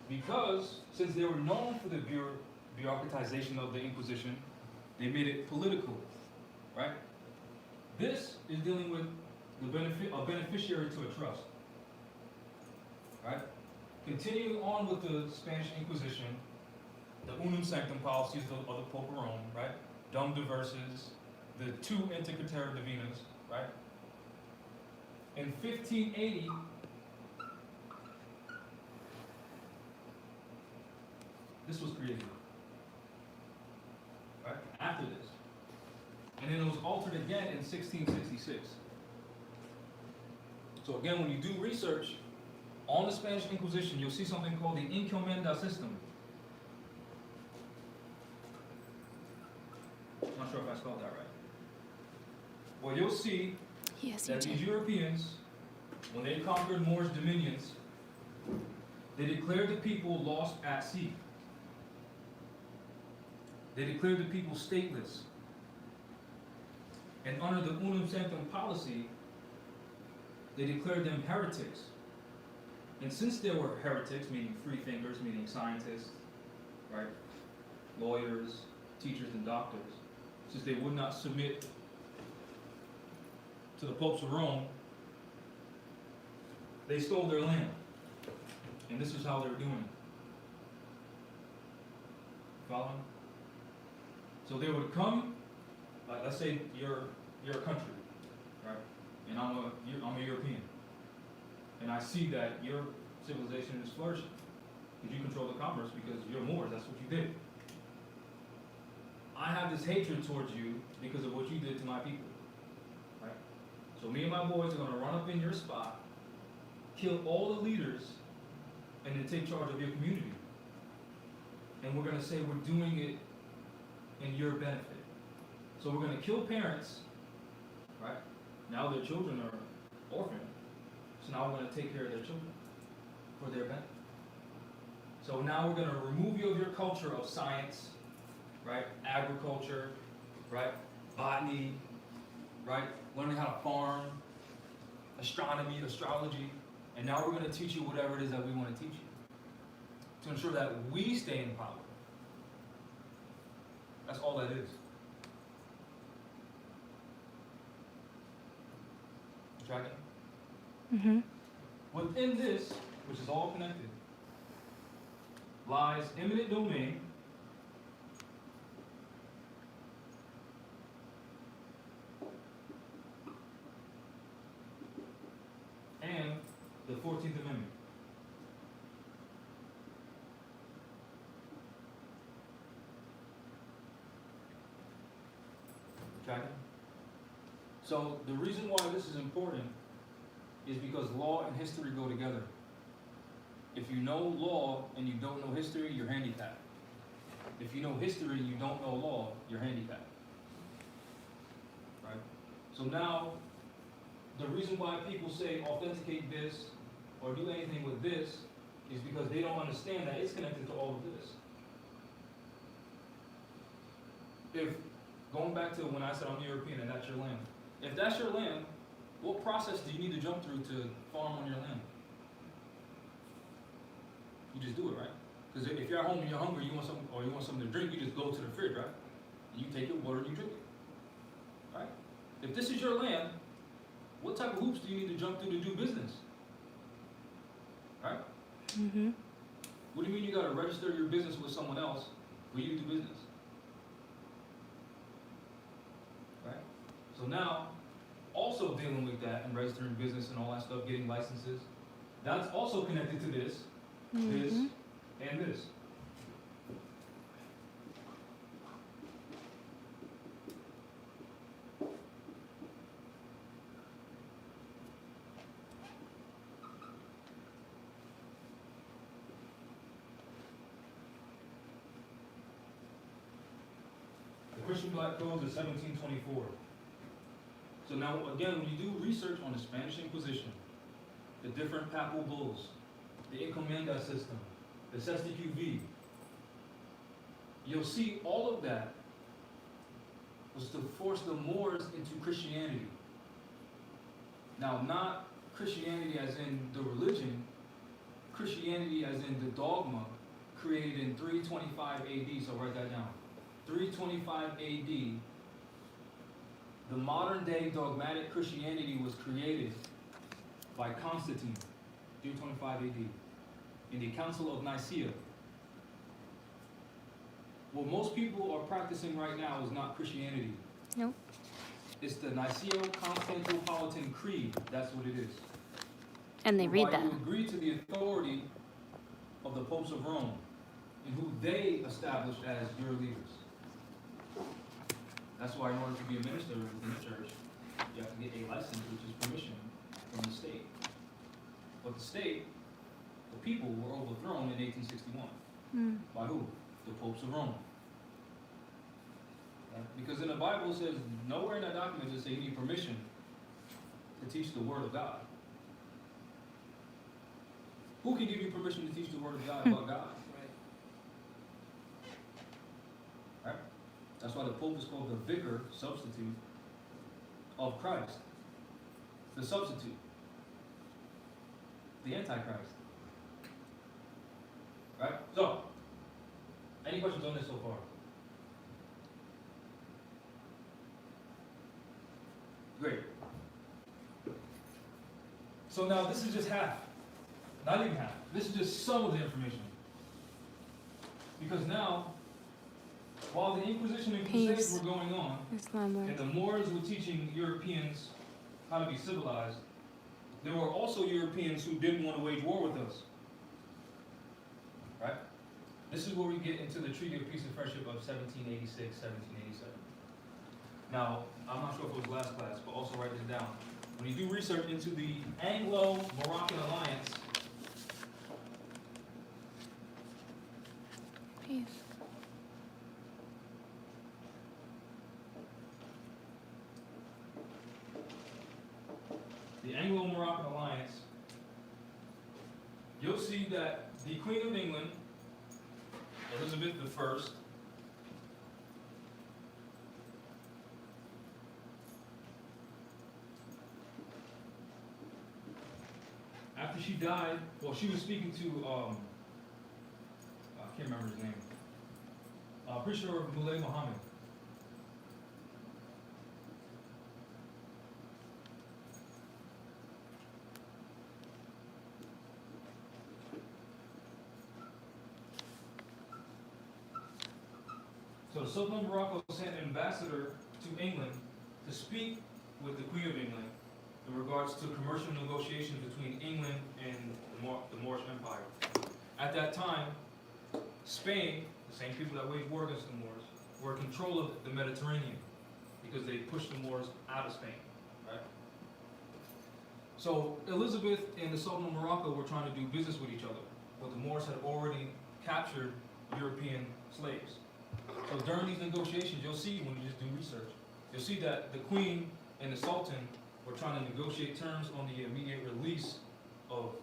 Because since they were known for the bureaucratization of the Inquisition, they made it political, right? This is dealing with a beneficiary to a trust, right? Continuing on with the Spanish Inquisition, the unum sanctum policies of the Pope of Rome, right? Dum diversas, the two intercratera divinas, right? In 1580, this was created, right? After this. And then it was altered again in 1666. So again, when you do research on the Spanish Inquisition, you'll see something called the Encomenda system. I'm not sure if I spelled that right. Well, you'll see that these Europeans, when they conquered Moorish dominions, they declared the people lost at sea. They declared the people stateless. And under the unum sanctum policy, they declared them heretics. And since they were heretics, meaning freethinkers, meaning scientists, right, lawyers, teachers, and doctors, since they would not submit to the popes of Rome, they stole their land. And this is how they were doing it. Following? So they would come, like let's say you're a country, right? And I'm a European. And I see that your civilization is flourishing. Because you control the commerce, because you're Moors, that's what you did. I have this hatred towards you because of what you did to my people. Right? So me and my boys are going to run up in your spot, kill all the leaders, and then take charge of your community. And we're going to say we're doing it in your benefit. So we're going to kill parents, right? Now their children are orphaned. So now we're going to take care of their children for their benefit. So now we're going to remove you of your culture of science, right? Agriculture, right? Botany, right? Learning how to farm, astronomy, astrology. And now we're going to teach you whatever it is that we want to teach you to ensure that we stay in power. That's all that is. Tracking? Mm-hmm. Within this, which is all connected, lies eminent domain, and the 14th Amendment. Tracking? So the reason why this is important is because law and history go together. If you know law and you don't know history, you're handicapped. If you know history and you don't know law, you're handicapped. Right? So now, the reason why people say authenticate this or do anything with this is because they don't understand that it's connected to all of this. If, going back to when I said I'm European and that's your land, if that's your land, what process do you need to jump through to farm on your land? You just do it, right? Because if you're at home and you're hungry, you want something to drink, you just go to the fridge, right? And you take your water and you drink it, right? If this is your land, what type of hoops do you need to jump through to do business? Right? Mm-hmm. What do you mean you got to register your business with someone else for you to do business? Right? So now, also dealing with that and registering business and all that stuff, getting licenses, that's also connected to this, this, and this. The Christian Black Codes is 1724. So now, again, when you do research on the Spanish Inquisition, the different papal bulls, the Encomenda system, the SSDQV, you'll see all of that was to force the Moors into Christianity. Now, not Christianity as in the religion, Christianity as in the dogma created in 325 AD, so write that down. 325 AD, the modern day dogmatic Christianity was created by Constantine, 325 AD, in the Council of Nicaea. What most people are practicing right now is not Christianity. Nope. It's the Niceo-Constantinopolitan Creed. That's what it is. And they read Whereby that. you agree to the authority of the popes of Rome and who they established as your leaders. That's why in order to be a minister in the church, you have to get a license, which is permission from the state. But the state, the people, were overthrown in 1861. Mm. By who? The popes of Rome. Right? Because in the Bible it says, nowhere in that document does it say you need permission to teach the Word of God. Who can give you permission to teach the Word of God about God? Right? That's why the Pope is called the vicar, substitute, of Christ. The substitute. The Antichrist. Right? So, any questions on this so far? Great. So now this is just half. Not even half. This is just some of the information. Because now, while the Inquisition and Crusades were going on, and the Moors were teaching Europeans how to be civilized, there were also Europeans who didn't want to wage war with us. Right? This is where we get into the Treaty of Peace and Friendship of 1786, 1787. Now, I'm not sure if it was last class, but also write this down. When you do research into the Anglo-Moroccan alliance, Peace. the Anglo-Moroccan alliance, you'll see that the Queen of England, Elizabeth I, after she died, well, she was speaking to, I can't remember his name. Pretty sure Mulay Muhammad. So the Sultan of Morocco sent an ambassador to England to speak with the Queen of England in regards to commercial negotiations between England and the Moorish Empire. At that time, Spain, the same people that waged war against the Moors, were in control of the Mediterranean because they pushed the Moors out of Spain, right? So Elizabeth and the Sultan of Morocco were trying to do business with each other, but the Moors had already captured European slaves. So during these negotiations, you'll see when you just do research, you'll see that the Queen and the Sultan were trying to negotiate terms on the immediate release of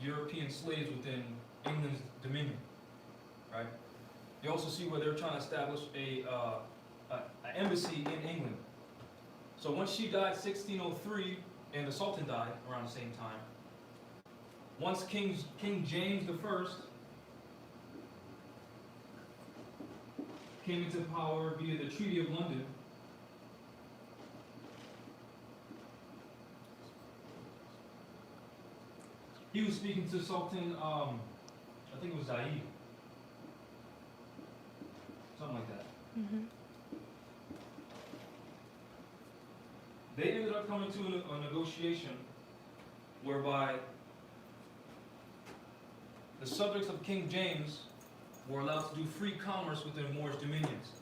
European slaves within England's dominion, right? You also see where they're trying to establish an embassy in England. So once she died 1603 and the Sultan died around the same time, once King James I came into power via the Treaty of London, he was speaking to Sultan, I think it was Zaid. Something like that. Mm-hmm. They ended up coming to a negotiation whereby the subjects of King James were allowed to do free commerce within Moorish dominions.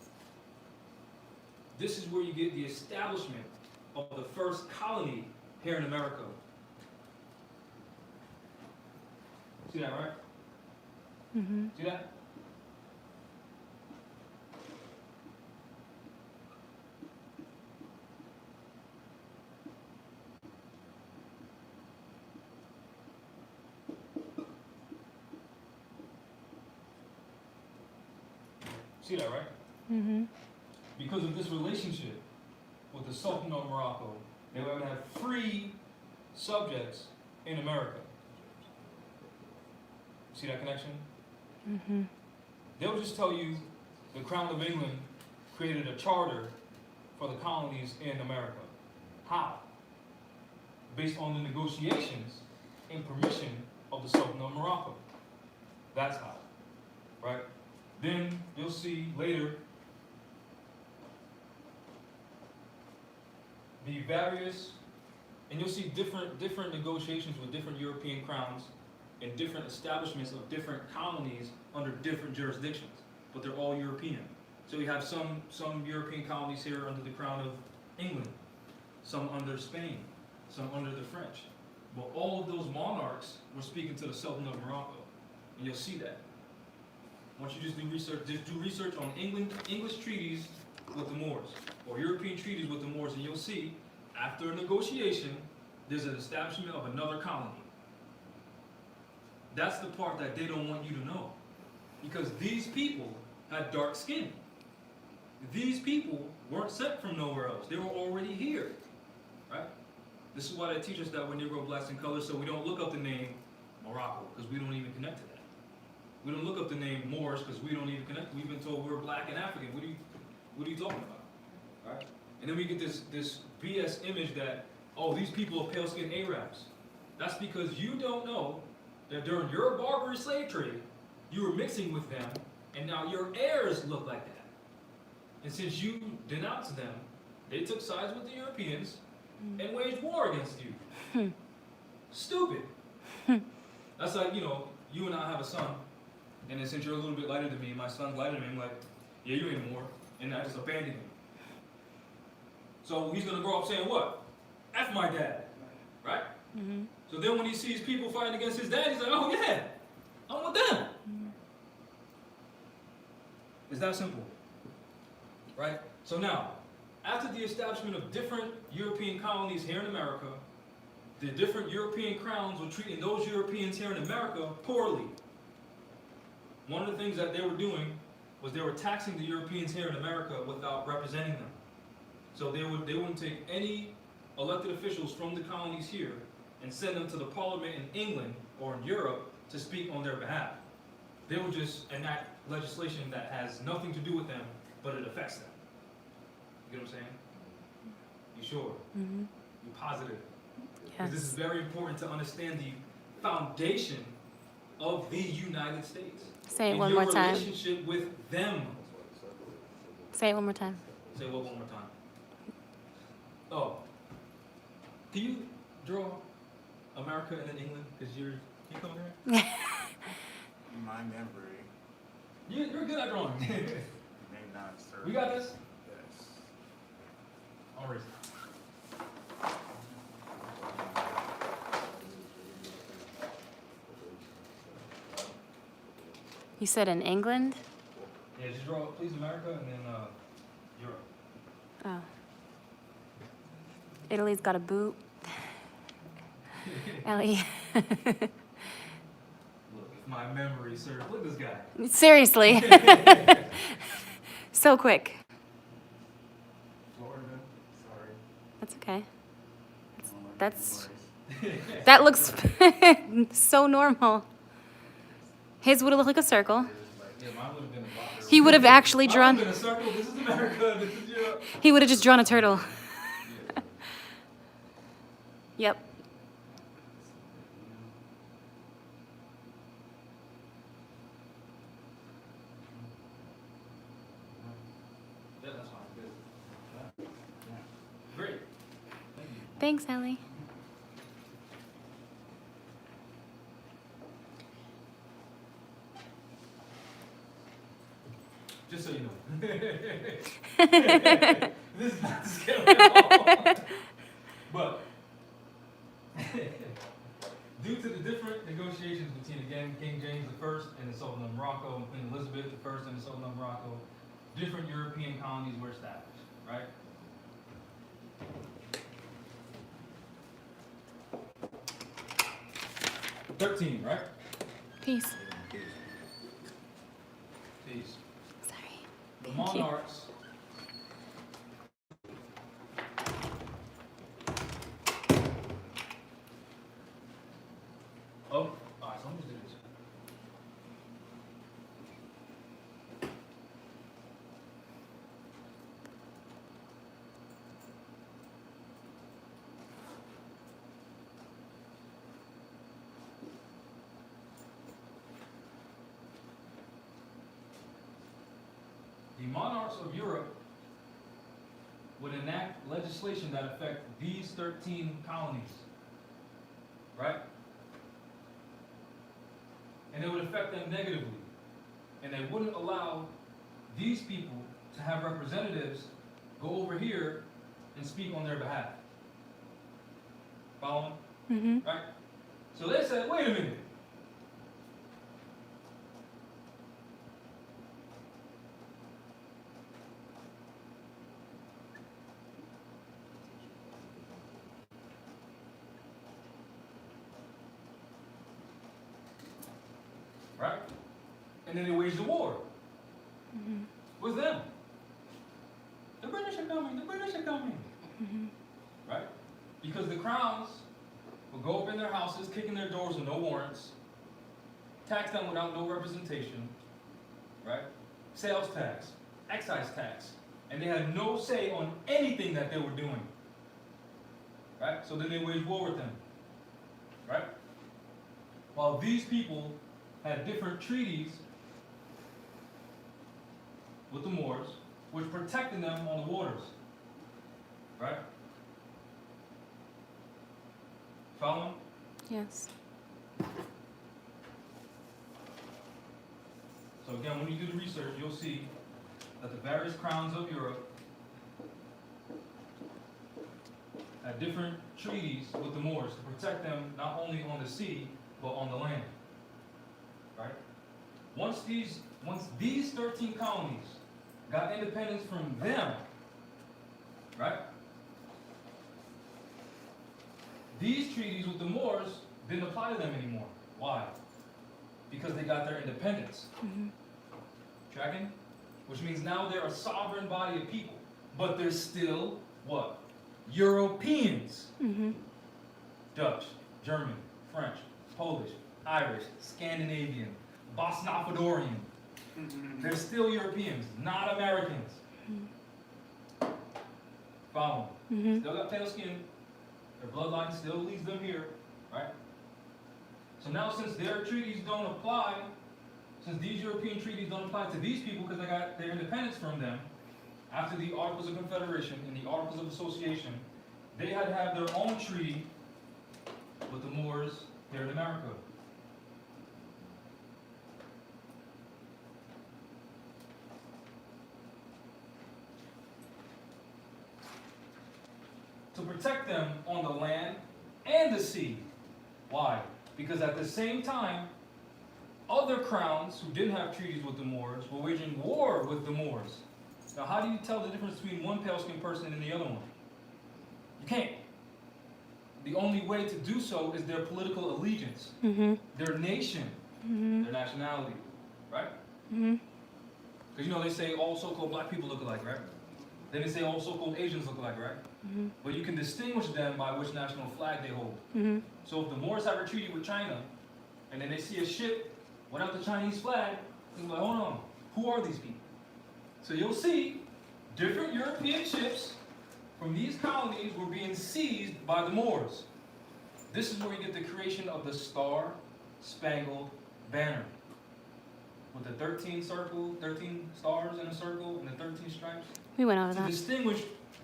This is where you get the establishment of the first colony here in America. See that, right? Mm-hmm. See that? See that, right? Mm-hmm. Because of this relationship with the Sultan of Morocco, they were able to have free subjects in America. See that connection? Mm-hmm. They'll just tell you the Crown of England created a charter for the colonies in America. How? Based on the negotiations and permission of the Sultan of Morocco. That's how. Right? Then you'll see later the various, and you'll see different negotiations with different European crowns and different establishments of different colonies under different jurisdictions, but they're all European. So you have some European colonies here under the Crown of England, some under Spain, some under the French. But all of those monarchs were speaking to the Sultan of Morocco, and you'll see that. Once you just do research on English treaties with the Moors, or European treaties with the Moors, and you'll see, after a negotiation, there's an establishment of another colony. That's the part that they don't want you to know. Because these people had dark skin. These people weren't sent from nowhere else. They were already here. Right? This is why they teach us that we're Negro, blacks, and colors, so we don't look up the name Morocco, because we don't even connect to that. We don't look up the name Moors, because we don't even connect. We've been told we're black and African. What are you talking about? Right? And then we get this BS image that, oh, these people are pale-skinned Arabs. That's because you don't know that during your Barbary slave trade, you were mixing with them, and now your heirs look like that. And since you denounced them, they took sides with the Europeans and waged war against you. Stupid. That's like, you and I have a son, and then since you're a little bit lighter than me, my son's lighter than me, I'm like, yeah, you ain't more, and I just abandon him. So he's gonna grow up saying what? F my dad, right? Mm-hmm. So then when he sees people fighting against his dad, he's like, oh yeah, I'm with them. It's that simple, right? So now, after the establishment of different European colonies here in America, the different European crowns were treating those Europeans here in America poorly. One of the things that they were doing was they were taxing the Europeans here in America without representing them. So they wouldn't take any elected officials from the colonies here and send them to the parliament in England or in Europe to speak on their behalf. They would just enact legislation that has nothing to do with them, but it affects them. You get what I'm saying? You sure? Mm-hmm. You positive? Because this is Yes. very important to understand the foundation of the United States. Say it and one your more time. relationship with them. Say it one more time. Say what one more time? Oh. Can you draw America and then England? Because you come here? My memory You're good at drawing. may not serve. We got this? Yes. I'll erase it. You said in England? Yeah, just draw, please, America and then Europe. Oh. Italy's got a boot. Ellie. Look, if my memory serves, look at this guy. Seriously. So quick. Florida. Sorry. That's okay. No That's- worries. That looks so normal. His would have looked like a circle. Yeah, mine would have been a box. He would have actually Mine drawn. would have been a circle. This is America. This is Europe. He would have just drawn a turtle. Yeah. Yep. Yeah, that's fine. Good. Great. Thank you. Thanks, Ellie. Just so you know. This is not the scale at all. But due to the different negotiations between, again, King James I and the Sultan of Morocco and Queen Elizabeth I and the Sultan of Morocco, different European colonies were established, right? $13, right? Peace. Peace. Sorry. The Thank you. monarchs of, alright, so let me just do this. the monarchs of Europe would enact legislation that affect these 13 colonies, right? And it would affect them negatively. And they wouldn't allow these people to have representatives go over here and speak on their behalf. Following? Mm-hmm. Right? So they said, wait a minute. Right? And then they waged a war Mm-hmm. with them. The British are coming, the British are coming. Mm-hmm. Right? Because the crowns would go up in their houses, kick in their doors with no warrants, tax them without no representation, right? Sales tax, excise tax, and they had no say on anything that they were doing. Right? So then they waged war with them. Right? While these people had different treaties with the Moors, which protected them on the waters. Right? Following? Yes. So again, when you do the research, you'll see that the various crowns of Europe had different treaties with the Moors to protect them not only on the sea, but on the land. Right? Once these 13 colonies got independence from them, right? These treaties with the Moors didn't apply to them anymore. Why? Because they got their independence. Mm-hmm. Tracking? Which means now they're a sovereign body of people. But they're still what? Europeans. Mm-hmm. Dutch, German, French, Polish, Irish, Scandinavian, Bosnofedorian. They're still Europeans, not Americans. Follow me. Mm-hmm. Still got pale skin. Their bloodline still leads them here, right? So now since their treaties don't apply, since these European treaties don't apply to these people because they got their independence from them, after the Articles of Confederation and the Articles of Association, they had to have their own treaty with the Moors here in America. To protect them on the land and the sea. Why? Because at the same time, other crowns who didn't have treaties with the Moors were waging war with the Moors. Now, how do you tell the difference between one pale-skinned person and the other one? You can't. The only way to do so is their political allegiance, Mm-hmm. their nation, Mm-hmm. their nationality, right? Mm-hmm. Because you know they say all so-called black people look alike, right? Then they say all so-called Asians look alike, right? Mm-hmm. But you can distinguish them by which national flag they hold. Mm-hmm. So if the Moors have a treaty with China, and then they see a ship without the Chinese flag, they're like, hold on, who are these people? So you'll see different European ships from these colonies were being seized by the Moors. This is where you get the creation of the Star-Spangled Banner. With the 13 stars in a circle, and the 13 stripes. We went over To that. distinguish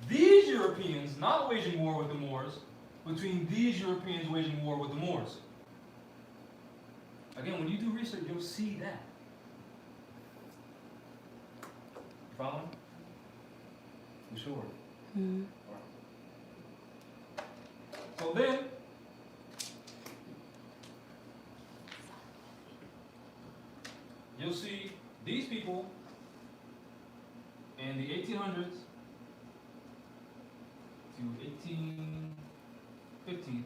these Europeans not waging war with the Moors between these Europeans waging war with the Moors. Again, when you do research, you'll see that. You following? You sure? Mm-hmm. So then, you'll see these people in the 1800s to 1815.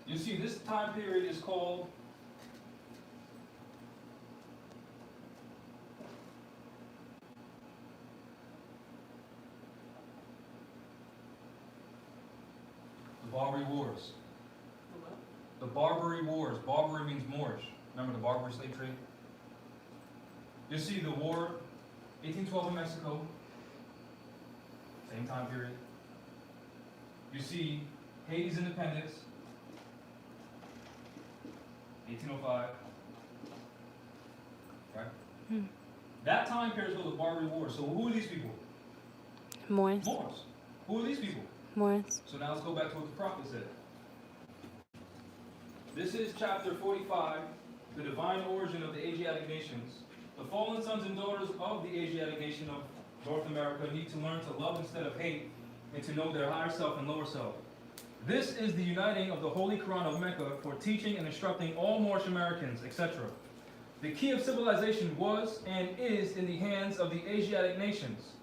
You'll see this time period is called the Barbary Wars. The Barbary Wars. Barbary means Moorish. Remember the Barbary slave trade? You see the war, 1812 in Mexico, same time period. You see Haiti's independence, 1805. Right? Hmm. That time period is called the Barbary Wars. So who are these people? Moors. Moors. Who are these people? Moors. So now let's go back to what the prophet said. This is chapter 45, the divine origin of the Asiatic nations. The fallen sons and daughters of the Asiatic nation of North America need to learn to love instead of hate and to know their higher self and lower self. This is the uniting of the Holy Quran of Mecca for teaching and instructing all Moorish Americans, etc. The key of civilization was and is in the hands of the Asiatic nations.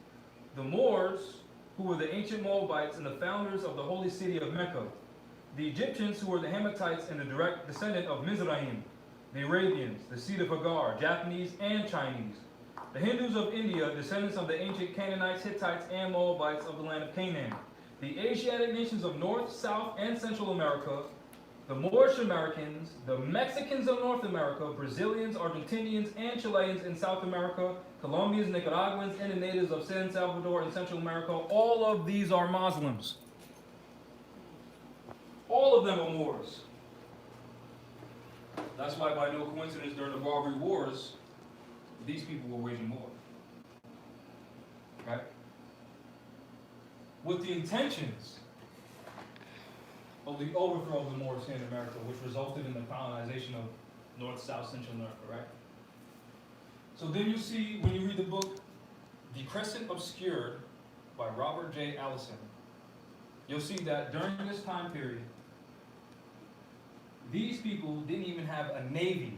The Moors, who were the ancient Moabites and the founders of the holy city of Mecca. The Egyptians, who were the Hammatites and the direct descendant of Mizraim. The Arabians, the seed of Hagar, Japanese and Chinese. The Hindus of India, descendants of the ancient Canaanites, Hittites, and Moabites of the land of Canaan. The Asiatic nations of North, South, and Central America. The Moorish Americans, the Mexicans of North America, Brazilians, Argentinians, and Chileans in South America, Colombians, Nicaraguans, and the natives of San Salvador and Central America. All of these are Muslims. All of them are Moors. That's why, by no coincidence, during the Barbary Wars, these people were waging war. Right? With the intentions of the overthrow of the Moors here in America, which resulted in the colonization of North, South, Central America, right? So then you see, when you read the book, The Crescent Obscured by Robert J. Allison, you'll see that during this time period, these people didn't even have a navy.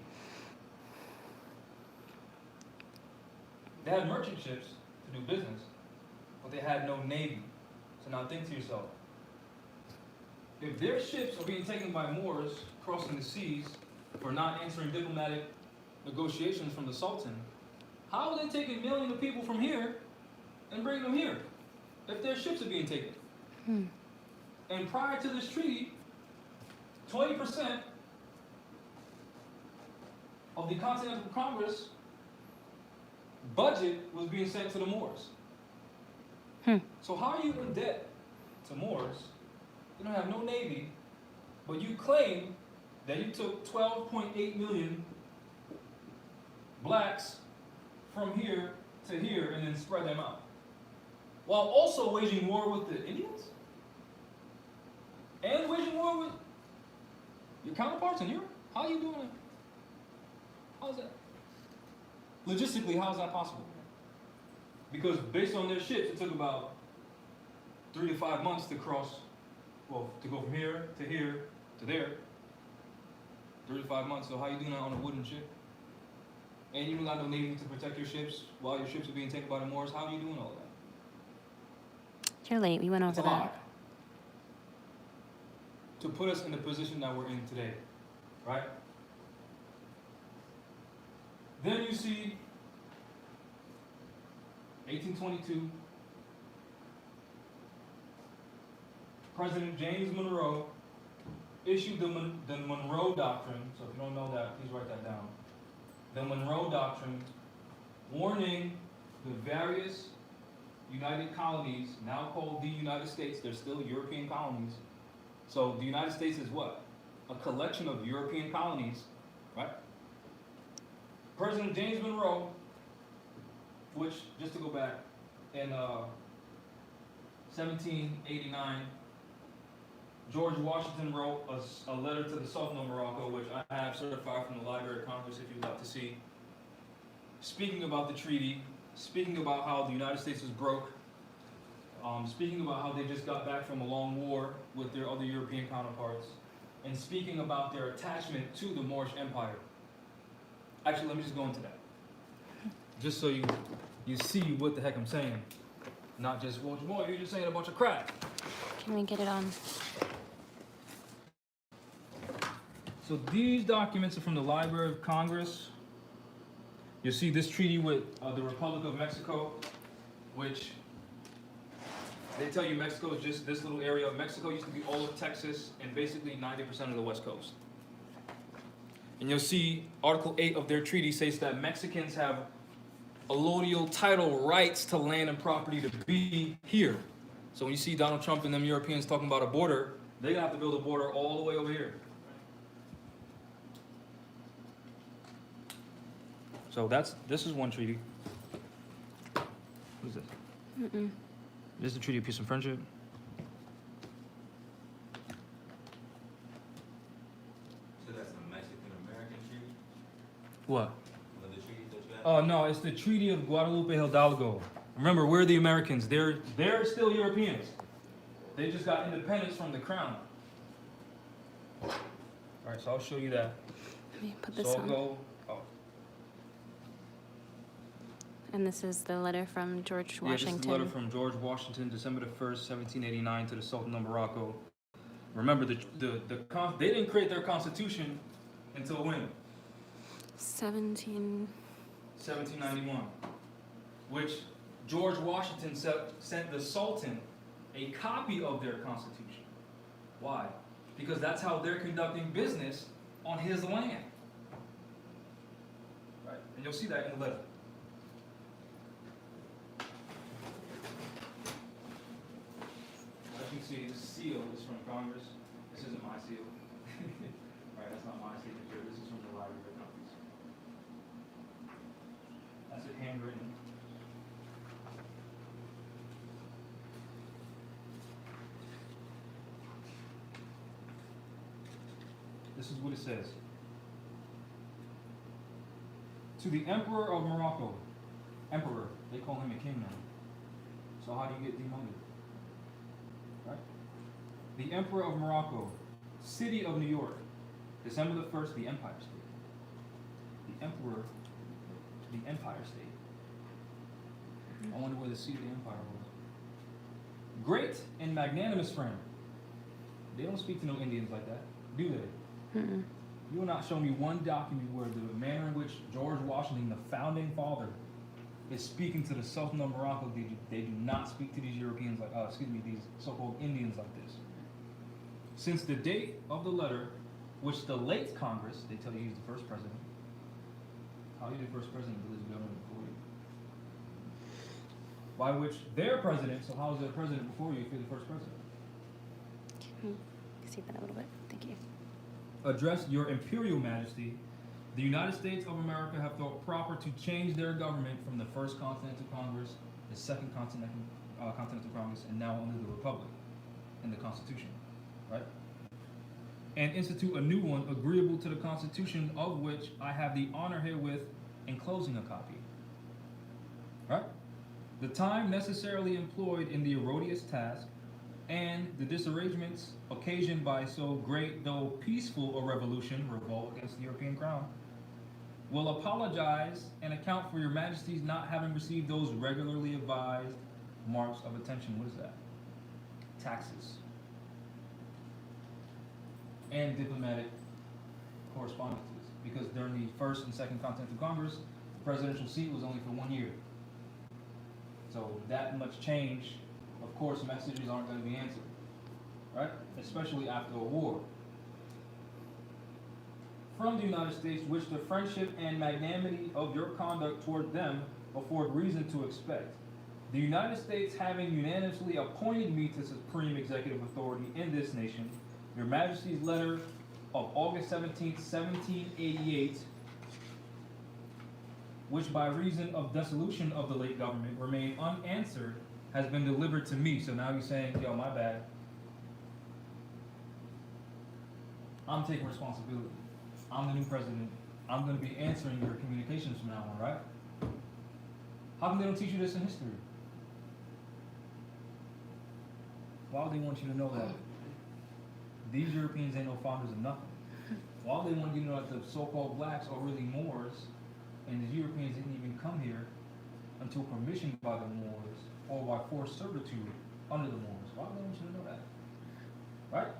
They had merchant ships to do business, but they had no navy. So now think to yourself, if their ships are being taken by Moors crossing the seas for not answering diplomatic negotiations from the Sultan, how are they taking millions of people from here and bringing them here if their ships are being taken? And prior to this treaty, 20% of the Continental Congress budget was being sent to the Moors. So how are you in debt to Moors? You don't have no navy, but you claim that you took 12.8 million blacks from here to here and then spread them out, while also waging war with the Indians and waging war with your counterparts in Europe. How are you doing that? How is that? Logistically, how is that possible? Because based on their ships, it took about 3 to 5 months to cross. Well, to go from here to there, 3 to 5 months. So how you doing that on a wooden ship? And you don't got no navy to protect your ships while your ships are being taken by the Moors. How are you doing all that? You're late. We went It's over a lie. that. To put us in the position that we're in today, right? Then you see 1822. President James Monroe issued the Monroe Doctrine. So if you don't know that, please write that down. The Monroe Doctrine, warning the various United Colonies, now called the United States, they're still European colonies. So the United States is what? A collection of European colonies, right? President James Monroe, which, just to go back, in 1789, George Washington wrote a letter to the Sultan of Morocco, which I have certified from the Library of Congress if you'd like to see, speaking about the treaty, speaking about how the United States was broke, speaking about how they just got back from a long war with their other European counterparts, and speaking about their attachment to the Moorish Empire. Actually, let me just go into that. Just so you see what the heck I'm saying. Not just, well, Jamal, you're just saying a bunch of crap. Can we get it on? So these documents are from the Library of Congress. You'll see this treaty with the Republic of Mexico, which they tell you Mexico is just this little area. Mexico used to be all of Texas and basically 90% of the West Coast. And you'll see Article 8 of their treaty says that Mexicans have allodial title rights to land and property to be here. So when you see Donald Trump and them Europeans talking about a border, they're gonna have to build a border all the way over here. So this is one treaty. What is this? Mm-mm. This is the Treaty of Peace and Friendship. So that's a Mexican-American treaty? What? One of the treaties that you have? Oh no, it's the Treaty of Guadalupe Hidalgo. Remember, we're the Americans. They're still Europeans. They just got independence from the crown. All right, so I'll show you that. Let me put So this I'll on. go. Oh, And this is the letter from George yeah, this is the letter Washington. from George Washington, December the 1st, 1789, to the Sultan of Morocco. Remember, they didn't create their constitution until when? 1791, which George Washington sent the Sultan a copy of their constitution. Why? Because that's how they're conducting business on his land. Right? And you'll see that in the letter. As you can see, the seal is from Congress. This isn't my seal. Right, that's not my signature. This is from the Library of Congress. That's it handwritten. This is what it says. To the Emperor of Morocco. Emperor. They call him a king now. So how do you get demoted? Right? The Emperor of Morocco. City of New York. December the 1st, the Empire State. The Emperor, the Empire State. I wonder where the seat of the empire was. Great and magnanimous friend. They don't speak to no Indians like that, do they? Mm-mm. You will not show me one document where the manner in which George Washington, the founding father, is speaking to the Sultan of Morocco. They do not speak to these Europeans like, these so-called Indians like this. Since the date of the letter, which the late Congress, they tell you he's the first president. How are you the first president of this government before you? By which their president, so how is their president before you if you're the first president? Can you see that a little bit? Thank you. Address your imperial majesty, the United States of America have thought proper to change their government from the First Continental Congress, the Second Continental Congress, and now under the Republic in the Constitution, right? And institute a new one agreeable to the Constitution, of which I have the honor herewith enclosing a copy, right? The time necessarily employed in the erroneous task and the disarrangements occasioned by so great though peaceful a revolt against the European crown, will apologize and account for your majesty's not having received those regularly advised marks of attention. What is that? Taxes. And diplomatic correspondences. Because during the First and Second Continental Congress, the presidential seat was only for 1 year. So that much change, of course, messages aren't going to be answered, right? Especially after a war. From the United States, which the friendship and magnanimity of your conduct toward them afford reason to expect. The United States having unanimously appointed me to supreme executive authority in this nation, your Majesty's letter of August 17th, 1788, which by reason of dissolution of the late government remained unanswered, has been delivered to me. So now you're saying, yo, my bad. I'm taking responsibility. I'm the new president. I'm going to be answering your communications from now on, right? How come they don't teach you this in history? Why would they want you to know that? These Europeans ain't no founders of nothing. Why would they want you to know that the so-called blacks are really Moors, and the Europeans didn't even come here until permissioned by the Moors or by forced servitude under the Moors? Why would they want you to know that? Right?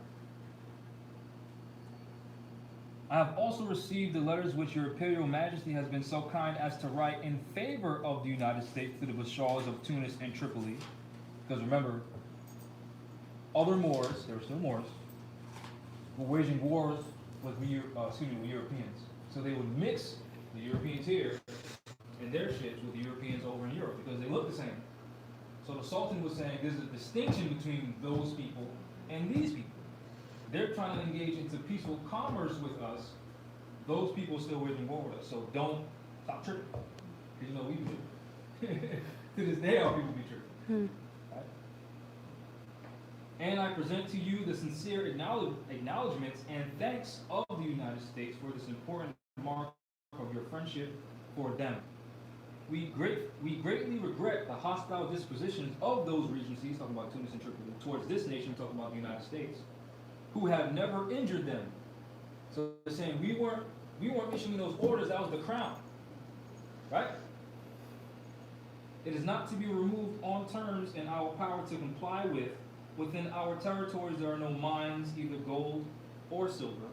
I have also received the letters which your Imperial Majesty has been so kind as to write in favor of the United States to the Bashaws of Tunis and Tripoli. Because remember, other Moors, they were still Moors, were waging wars with Europeans. So they would mix the Europeans here and their ships with the Europeans over in Europe because they look the same. So the Sultan was saying there's a distinction between those people and these people. They're trying to engage into peaceful commerce with us. Those people still waging war with us. So don't stop tripping. Because you know we do. To this day, our people be tripping. Hmm. Right? And I present to you the sincere acknowledgments and thanks of the United States for this important mark of your friendship for them. We greatly regret the hostile dispositions of those regencies, talking about Tunis and Tripoli, towards this nation, talking about the United States, who have never injured them. So they're saying we weren't issuing those orders, that was the crown. Right? It is not to be removed on terms in our power to comply with. Within our territories there are no mines, either gold or silver.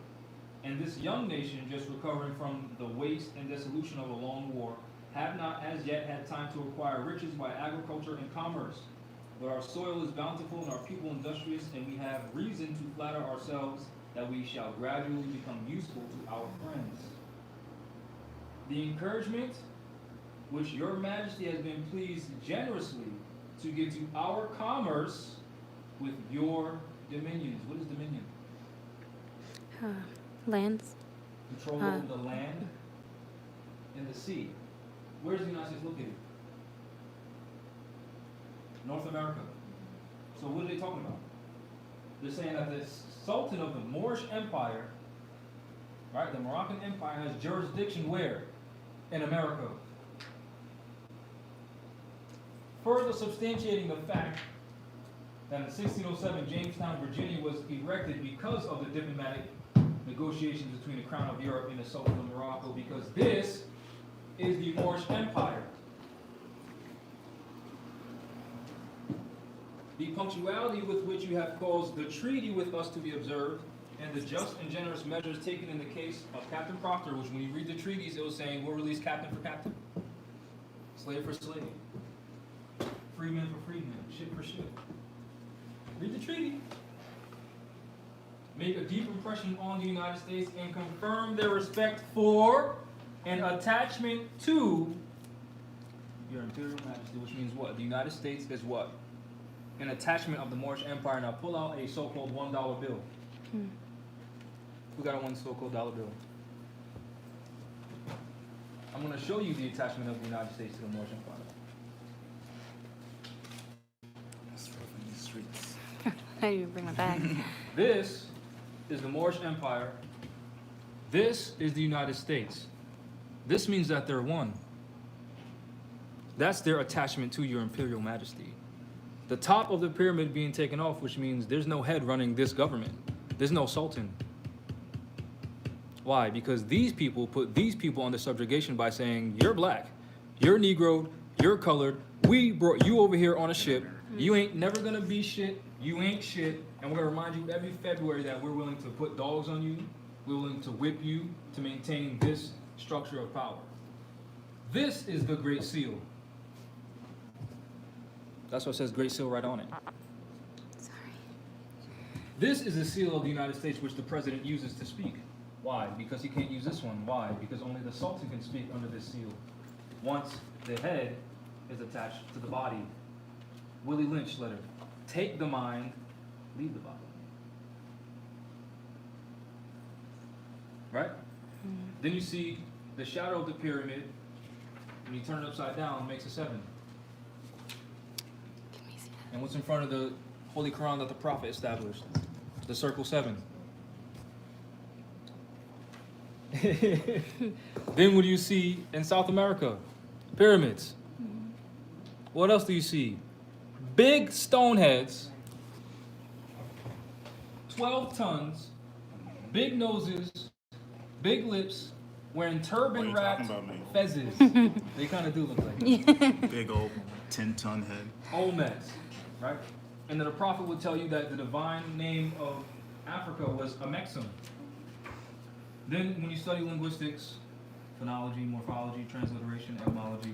And this young nation, just recovering from the waste and dissolution of a long war, have not as yet had time to acquire riches by agriculture and commerce. But our soil is bountiful and our people industrious, and we have reason to flatter ourselves that we shall gradually become useful to our friends. The encouragement which your majesty has been pleased generously to give to our commerce with your dominions. What is dominion? Lands. Control over the land and the sea. Where is the United States located? North America. So what are they talking about? They're saying that the Sultan of the Moorish Empire, right, the Moroccan Empire, has jurisdiction where? In America. Further substantiating the fact that in 1607 Jamestown, Virginia was erected because of the diplomatic negotiations between the Crown of Europe and the Sultan of Morocco, because this is the Moorish Empire. The punctuality with which you have caused the treaty with us to be observed, and the just and generous measures taken in the case of Captain Proctor, which when you read the treaties, it was saying we'll release captain for captain, slave for slave, freeman for freeman, ship for ship. Read the treaty. Make a deep impression on the United States and confirm their respect for and attachment to your Imperial Majesty, which means what? The United States is what? An attachment of the Moorish Empire. Now pull out a so-called $1 bill. Who got a one so-called dollar bill? I'm going to show you the attachment of the United States to the Moorish Empire. That's rough in these streets. I didn't even bring my bag. This is the Moorish Empire. This is the United States. This means that they're one. That's their attachment to your Imperial Majesty. The top of the pyramid being taken off, which means there's no head running this government. There's no sultan. Why? Because these people put these people under subjugation by saying, you're black, you're Negro, you're colored, we brought you over here on a ship, you ain't never gonna be shit, you ain't shit, and we're gonna remind you every February that we're willing to put dogs on you, we're willing to whip you to maintain this structure of power. This is the Great Seal. That's what says Great Seal right on it. Sorry. This is the seal of the United States which the president uses to speak. Why? Because he can't use this one. Why? Because only the Sultan can speak under this seal. Once the head is attached to the body. Willie Lynch letter. Take the mind, leave the body. Right? Then you see the shadow of the pyramid. When you turn it upside down, it makes a 7. Can we see And what's in front of the Holy Quran that the Prophet established? The circle 7. Then what do you see in South America? Pyramids. What else do you see? Big stone heads, 12 tons, big noses, big lips, wearing What are turban you wrapped talking about, man? fezzes. They kind of do look like it. Big old 10-ton head. Olmec, right? And then the prophet would tell you that the divine name of Africa was Amexem. Then when you study linguistics, phonology, morphology, transliteration, etymology,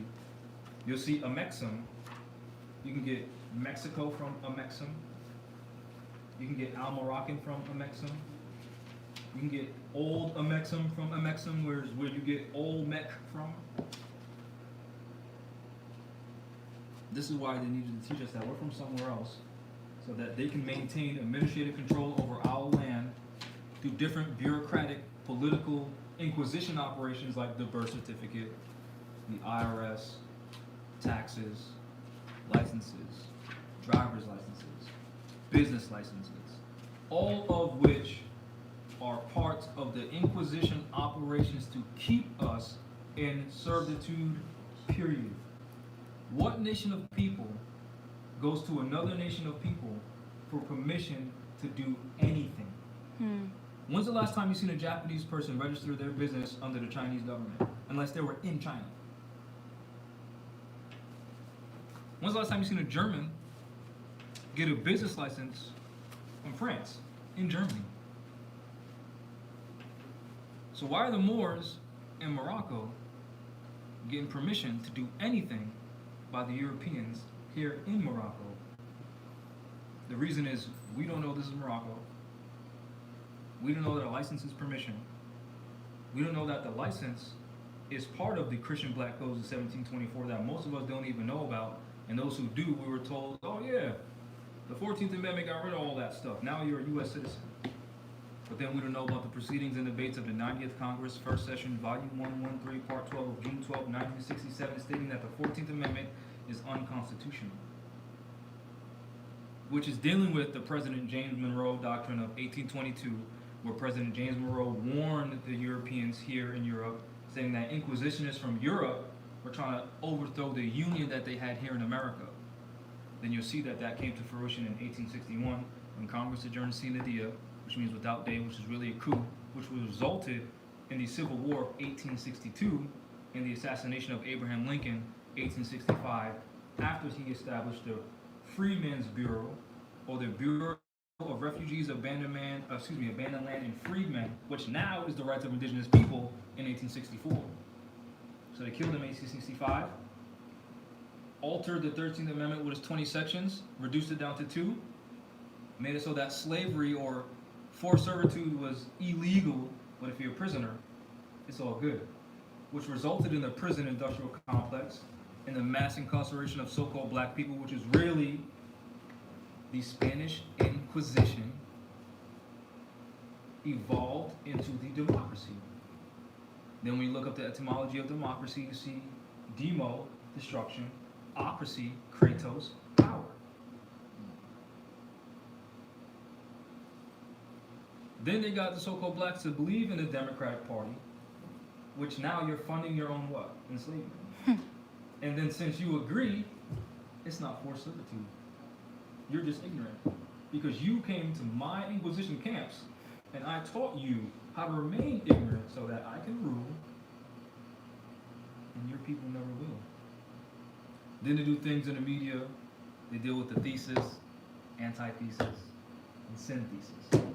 you'll see Amexem. You can get Mexico from Amexem. You can get Al-Moroccan from Amexem. You can get Old Amexem from Amexem, where you get Old Mech from. This is why they needed to teach us that we're from somewhere else, so that they can maintain administrative control over our land through different bureaucratic, political, inquisition operations like the birth certificate, the IRS, taxes, licenses, driver's licenses, business licenses, all of which are parts of the Inquisition operations to keep us in servitude, period. What nation of people goes to another nation of people for permission to do anything? When's the last time you seen a Japanese person register their business under the Chinese government? Unless they were in China. When's the last time you seen a German get a business license from France, in Germany? So why are the Moors in Morocco getting permission to do anything by the Europeans here in Morocco? The reason is we don't know this is Morocco. We don't know that a license is permission. We don't know that the license is part of the Christian Black Codes of 1724 that most of us don't even know about. And those who do, we were told, oh yeah, the 14th Amendment got rid of all that stuff. Now you're a U.S. citizen. But then we don't know about the proceedings and debates of the 90th Congress, First Session, Volume 113, Part 12 of June 12, 1967, stating that the 14th Amendment is unconstitutional, which is dealing with the President James Monroe Doctrine of 1822, where President James Monroe warned the Europeans here in Europe, saying that Inquisitionists from Europe were trying to overthrow the union that they had here in America. Then you'll see that that came to fruition in 1861 when Congress adjourned sine die, which means without day, which is really a coup, which resulted in the Civil War of 1862 and the assassination of Abraham Lincoln, 1865, after he established the Freedmen's Bureau, or the Bureau of Refugees, Abandoned Land and Freedmen, which now is the Rights of Indigenous People, in 1864. So they killed him in 1865, altered the 13th Amendment with its 20 sections, reduced it down to 2, made it so that slavery or forced servitude was illegal, but if you're a prisoner, it's all good. Which resulted in the prison industrial complex and the mass incarceration of so-called black people, which is really the Spanish Inquisition evolved into the democracy. Then when you look up the etymology of democracy, you see demo, destruction, ocracy, kratos, power. Then they got the so-called blacks to believe in the Democratic Party, which now you're funding your own what? Enslavement. And then since you agree, it's not forced servitude. You're just ignorant. Because you came to my Inquisition camps, and I taught you how to remain ignorant so that I can rule, and your people never will. Then they do things in the media. They deal with the thesis, antithesis, and synthesis.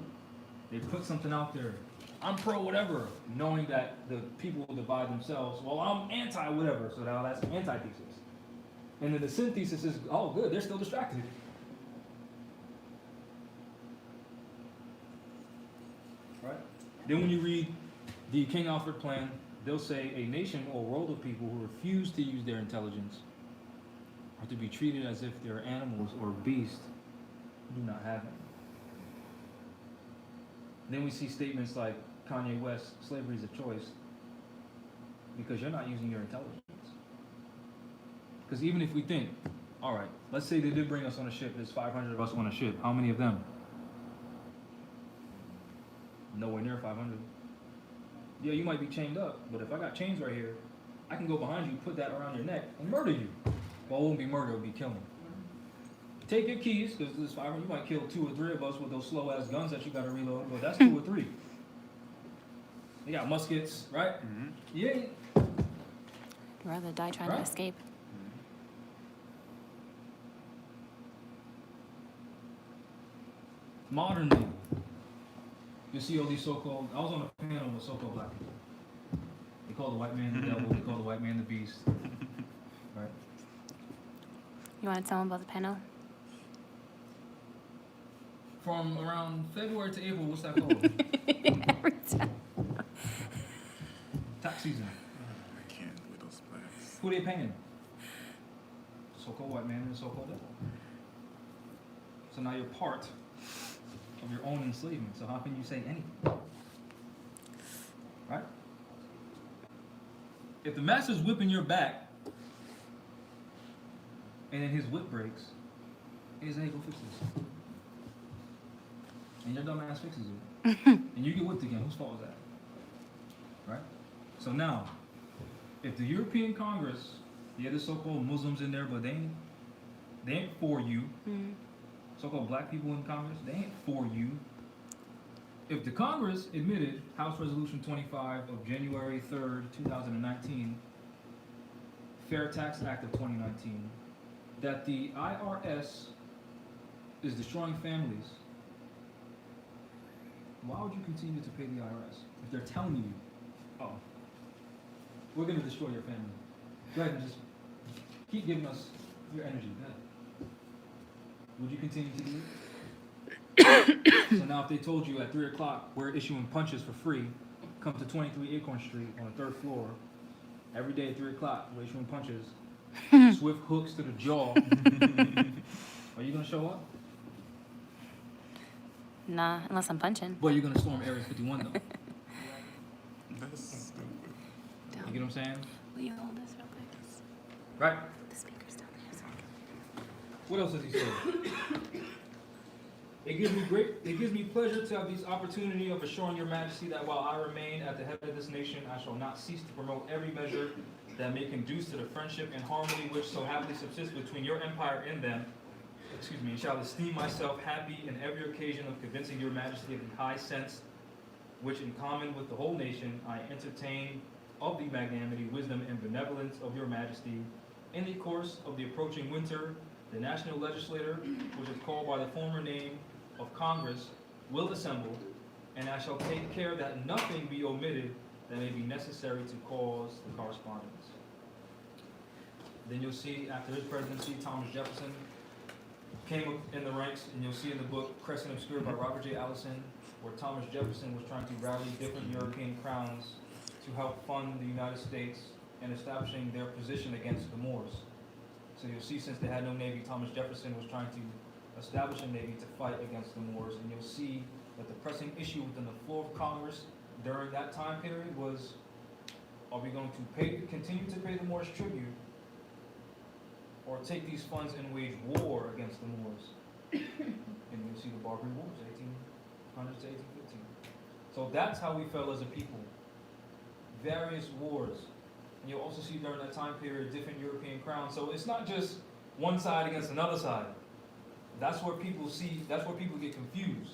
They put something out there. I'm pro whatever, knowing that the people will divide themselves. Well, I'm anti whatever, so now that's antithesis. And then the synthesis is, oh good, they're still distracted. Right? Then when you read the King Alfred Plan, they'll say a nation or world of people who refuse to use their intelligence are to be treated as if they're animals or beasts who do not have it. Then we see statements like Kanye West, slavery is a choice, because you're not using your intelligence. Because even if we think, all right, let's say they did bring us on a ship, there's 500 of us on a ship, how many of them? Nowhere near 500. Yeah, you might be chained up, but if I got chains right here, I can go behind you, put that around your neck, and murder you. Well, it won't be murder, it will be killing. Take your keys, because there's 500, you might kill 2 or 3 of us with those slow-ass guns that you got to reload, but that's 2 or 3. They got muskets, right? Mm-hmm. Yeah. I'd rather die trying to escape. Modern day, you see all these so-called, I was on a panel with so-called black people. They call the white man the devil, they call the white man the beast. Right? You want to tell them about the panel? From around February to April, what's that called? Every time. Tax season. I can't with those blacks. Who they paying? So-called white man and the so-called devil. So now you're part of your own enslavement. So how can you say anything? Right? If the master's whipping your back and then his whip breaks, and he's like, hey, go fix this. And your dumb ass fixes it. And you get whipped again. Whose fault is that? Right? So now, if the European Congress, yeah, there's so-called Muslims in there, but they ain't for you. So-called black people in Congress, they ain't for you. If the Congress admitted House Resolution 25 of January 3rd, 2019, Fair Tax Act of 2019, that the IRS is destroying families, why would you continue to pay the IRS if they're telling you, oh, we're going to destroy your family? Go ahead and just keep giving us your energy. Go ahead. Would you continue to do it? So now if they told you at 3 o'clock we're issuing punches for free, come to 23 Acorn Street on the 3rd floor, every day at 3 o'clock we're issuing punches, swift hooks to the jaw, are you going to show up? Nah, unless I'm punching. But you're going to storm Area 51 though. That's stupid. You get what I'm saying? Will you hold this real quick? Right? The speaker's down there. So. What else does he say? It gives me pleasure to have this opportunity of assuring your majesty that while I remain at the head of this nation, I shall not cease to promote every measure that may conduce to the friendship and harmony which so happily subsists between your empire and them. And shall esteem myself happy in every occasion of convincing your majesty of the high sense which in common with the whole nation I entertain of the magnanimity, wisdom, and benevolence of your majesty. In the course of the approaching winter, the national legislature, which is called by the former name of Congress, will assemble, and I shall take care that nothing be omitted that may be necessary to cause the correspondence. Then you'll see, after his presidency, Thomas Jefferson came up in the ranks, and you'll see in the book Crescent Obscure by Robert J. Allison, where Thomas Jefferson was trying to rally different European crowns to help fund the United States in establishing their position against the Moors. So you'll see, since they had no navy, Thomas Jefferson was trying to establish a navy to fight against the Moors, and you'll see that the pressing issue within the floor of Congress during that time period was, are we going to continue to pay the Moors tribute, or take these funds and wage war against the Moors? And you'll see the Barbary Wars, 1800 to 1815. So that's how we fell as a people. Various wars. And you'll also see during that time period different European crowns. So it's not just one side against another side. That's where people get confused.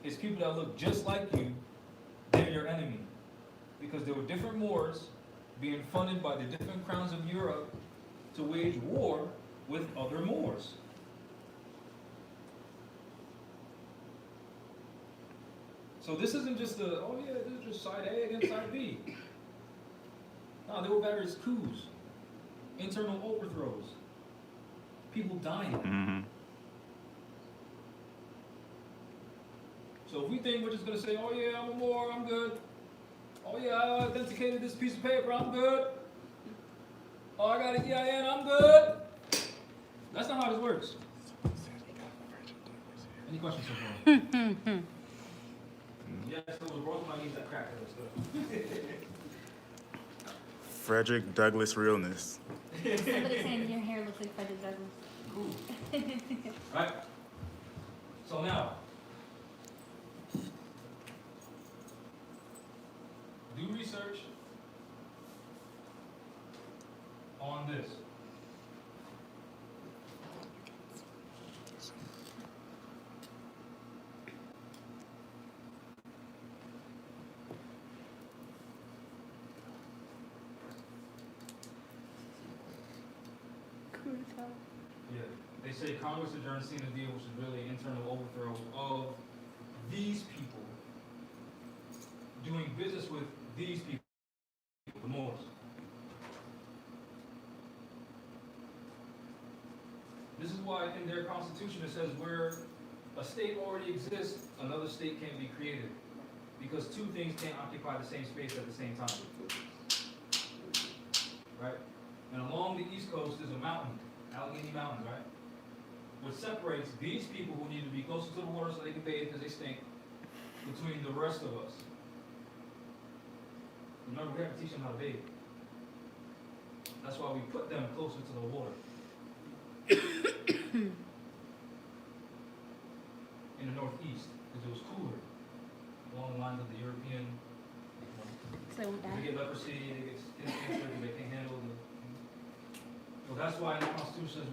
It's people that look just like you, they're your enemy. Because there were different Moors being funded by the different crowns of Europe to wage war with other Moors. So this isn't just this is just side A against side B. No, there were various coups, internal overthrows, people dying. Mm-hmm. So if we think we're just going to say, oh yeah, I'm a Moor, I'm good. Oh yeah, I authenticated this piece of paper, I'm good. Oh, I got a EIN, I'm good. That's not how this works. Any questions so far? Yes, there was both my knees that cracked. Frederick Douglass realness. Somebody saying your hair looks like Frederick Douglass. Right? So now, do research on this. Yeah, they say Congress adjourned seen a deal, which is really an internal overthrow of these people doing business with these people, the Moors. This is why in their constitution it says where a state already exists, another state can't be created. Because two things can't occupy the same space at the same time. Right? And along the East Coast is a mountain, Allegheny Mountains, right? Which separates these people who need to be closer to the water so they can bathe because they stink, between the rest of us. Remember, we have to teach them how to bathe. That's why we put them closer to the water. in the Northeast, because it was cooler, along the lines of the European. So they won't They get leprosy, they get skin cancer, they can't handle the. So that's why in the Constitution says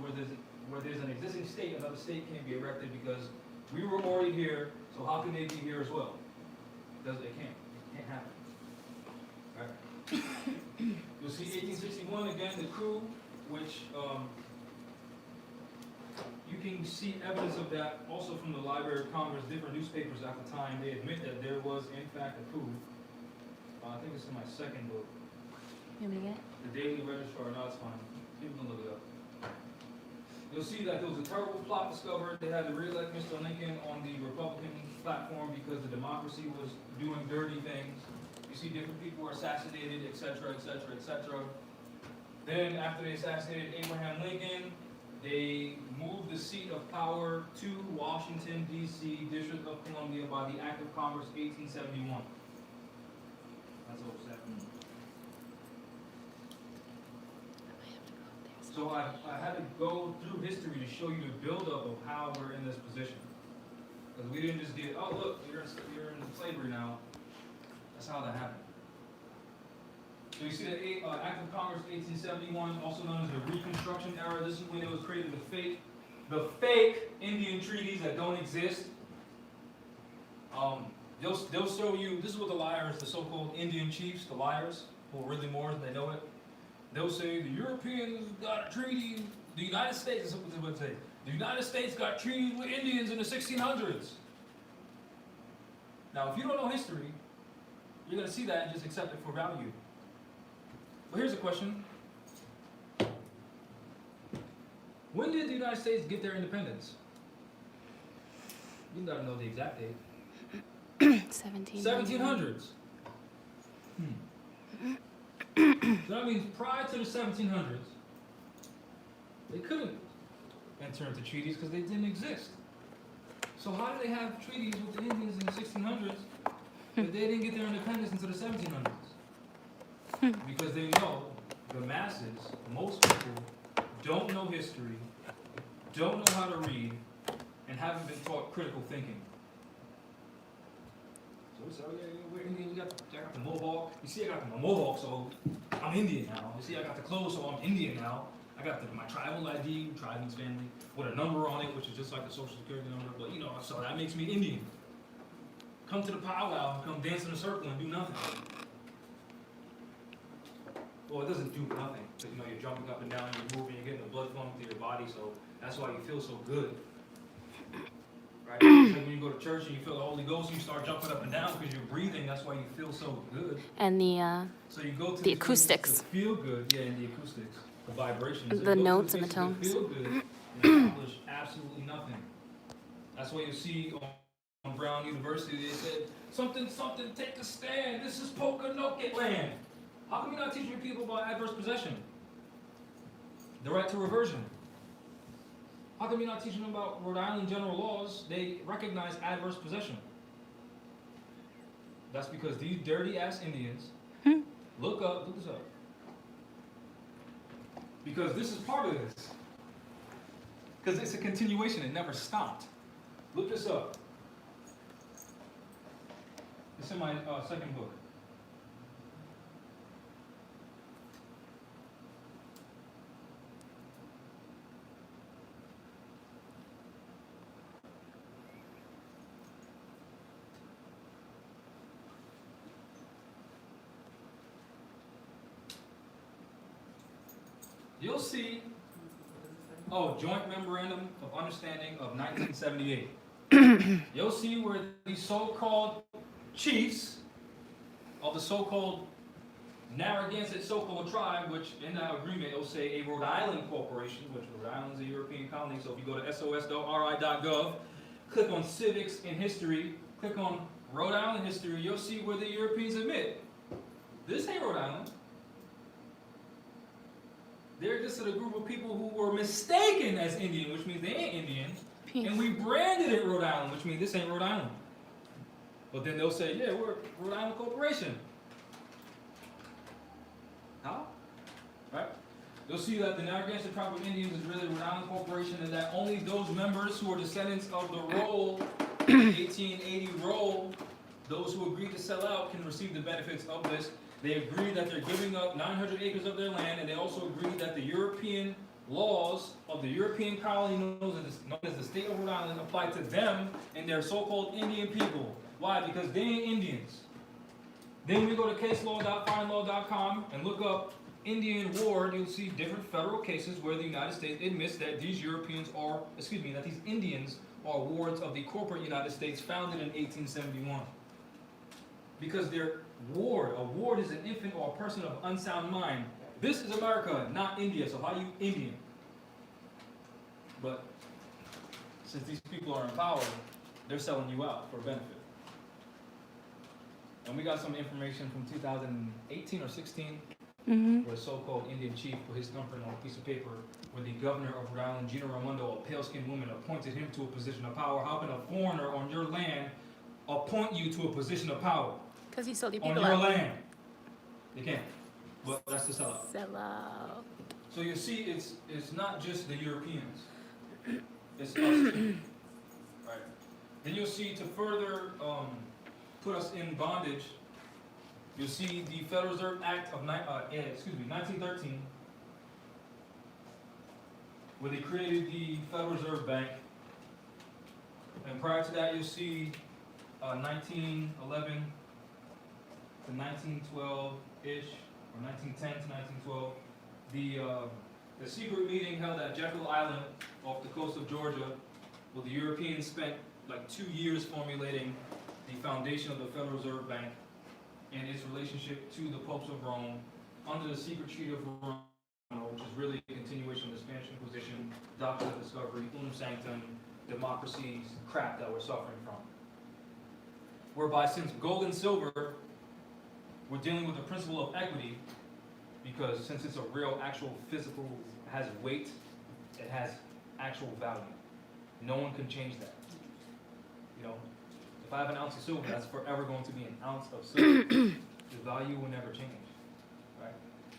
where there's an existing state, another state can't be erected because we were already here, so how can they be here as well? It can't happen. Right? You'll see 1861 again, the coup, which you can see evidence of that also from the Library of Congress, different newspapers at the time. They admit that there was in fact a coup. I think it's in my second book, You want me to get it? the Daily Registrar. No, it's fine. People can look it up. You'll see that there was a terrible plot discovered. They had to re-elect Mr. Lincoln on the Republican platform because the democracy was doing dirty things. You see different people were assassinated, etc., etc., etc. Then after they assassinated Abraham Lincoln, they moved the seat of power to Washington, D.C., District of Columbia by the Act of Congress 1871. That's what was happening. So I had to go through history to show you the buildup of how we're in this position. Because we didn't just get, oh look, you're in slavery now. That's how that happened. So you see the Act of Congress 1871, also known as the Reconstruction Era. This is when it was created the fake Indian treaties that don't exist. They'll show you, this is what the liars, the so-called Indian chiefs, the liars, who are really Moors, they know it. They'll say the Europeans got a treaty, the United States, this is what they would say. The United States got treaties with Indians in the 1600s. Now, if you don't know history, you're going to see that and just accept it for value. But here's a question. When did the United States get their independence? You got to know the exact date. 1700s. So that means prior to the 1700s, they couldn't enter into treaties because they didn't exist. So how did they have treaties with the Indians in the 1600s but they didn't get their independence until the 1700s? Because they know the masses, most people, don't know history, don't know how to read, and haven't been taught critical thinking. So we're Indian. I got the mohawk. You see, I got the mohawk, so I'm Indian now. You see, I got the clothes, so I'm Indian now. I got my tribal ID, tribe means family, with a number on it, which is just like the social security number. But you know, so that makes me Indian. Come to the powwow and come dance in a circle and do nothing. Well, it doesn't do nothing. Because you know, you're jumping up and down, you're moving, you're getting the blood flowing through your body, so that's why you feel so good. Right? It's like when you go to church and you feel the Holy Ghost, you start jumping up and down because you're breathing. That's why you feel so good. And So you go to the these acoustics. places to feel good, yeah, and the acoustics, the vibrations. The You go to notes these and the places to tones. feel good and accomplish absolutely nothing. That's why you see on Brown University they said something, take a stand. This is Pokanoket land. How come you're not teaching people about adverse possession? The right to reversion. How come you're not teaching them about Rhode Island general laws? They recognize adverse possession. That's because these dirty ass Indians, look this up. Because this is part of this. Because it's a continuation, it never stopped. Look this up. It's in my second book. You'll see, Joint Memorandum of Understanding of 1978. You'll see where these so-called chiefs of the so-called Narragansett so-called tribe, which in that agreement it'll say a Rhode Island corporation, which Rhode Island is a European colony, so if you go to sos.ri.gov, click on civics and history, click on Rhode Island history, you'll see where the Europeans admit, this ain't Rhode Island. They're just a group of people who were mistaken as Indian, which means they ain't Indian. And we branded it Rhode Island, which means this ain't Rhode Island. But then they'll say, yeah, we're Rhode Island Corporation. How? Right? you'll see that the Narragansett Tribe of Indians is really a Rhode Island corporation, and that only those members who are descendants of the roll, 1880 roll, those who agreed to sell out can receive the benefits of this. They agreed that they're giving up 900 acres of their land, and they also agreed that the European laws of the European colony known as the state of Rhode Island apply to them and their so-called Indian people. Why? Because they ain't Indians. Then we go to caselaw.findlaw.com and look up Indian Ward. You'll see different federal cases where the United States admits that these that these Indians are wards of the corporate United States founded in 1871. Because they're ward. A ward is an infant or a person of unsound mind. This is America, not India, so how are you Indian? But since these people are in power, they're selling you out for benefit. And we got some information from 2018 or 16, where a so-called Indian chief put his thumbprint on a piece of paper, where the governor of Rhode Island, Gina Raimondo, a pale-skinned woman, appointed him to a position of power. How can a foreigner on your land appoint you to a position of power? Because he sold your On people your out. land. They can't. But that's the sellout. Sell out. So you see, it's not just the Europeans. It's us too. Right. Then you'll see, to further put us in bondage, you'll see the Federal Reserve Act of 1913, where they created the Federal Reserve Bank. And prior to that, you'll see 1911 to 1912-ish, or 1910 to 1912, the secret meeting held at Jekyll Island off the coast of Georgia, where the Europeans spent like 2 years formulating the foundation of the Federal Reserve Bank and its relationship to the popes of Rome under the secret treaty of Rome, which is really a continuation of the Spanish Inquisition, doctrine of discovery, unum sanctum, democracy's crap that we're suffering from. Whereby, since gold and silver, we're dealing with the principle of equity, because since it's a real, actual, physical, has weight, it has actual value. No one can change that. You know, if I have an ounce of silver, that's forever going to be an ounce of silver. The value will never change, right?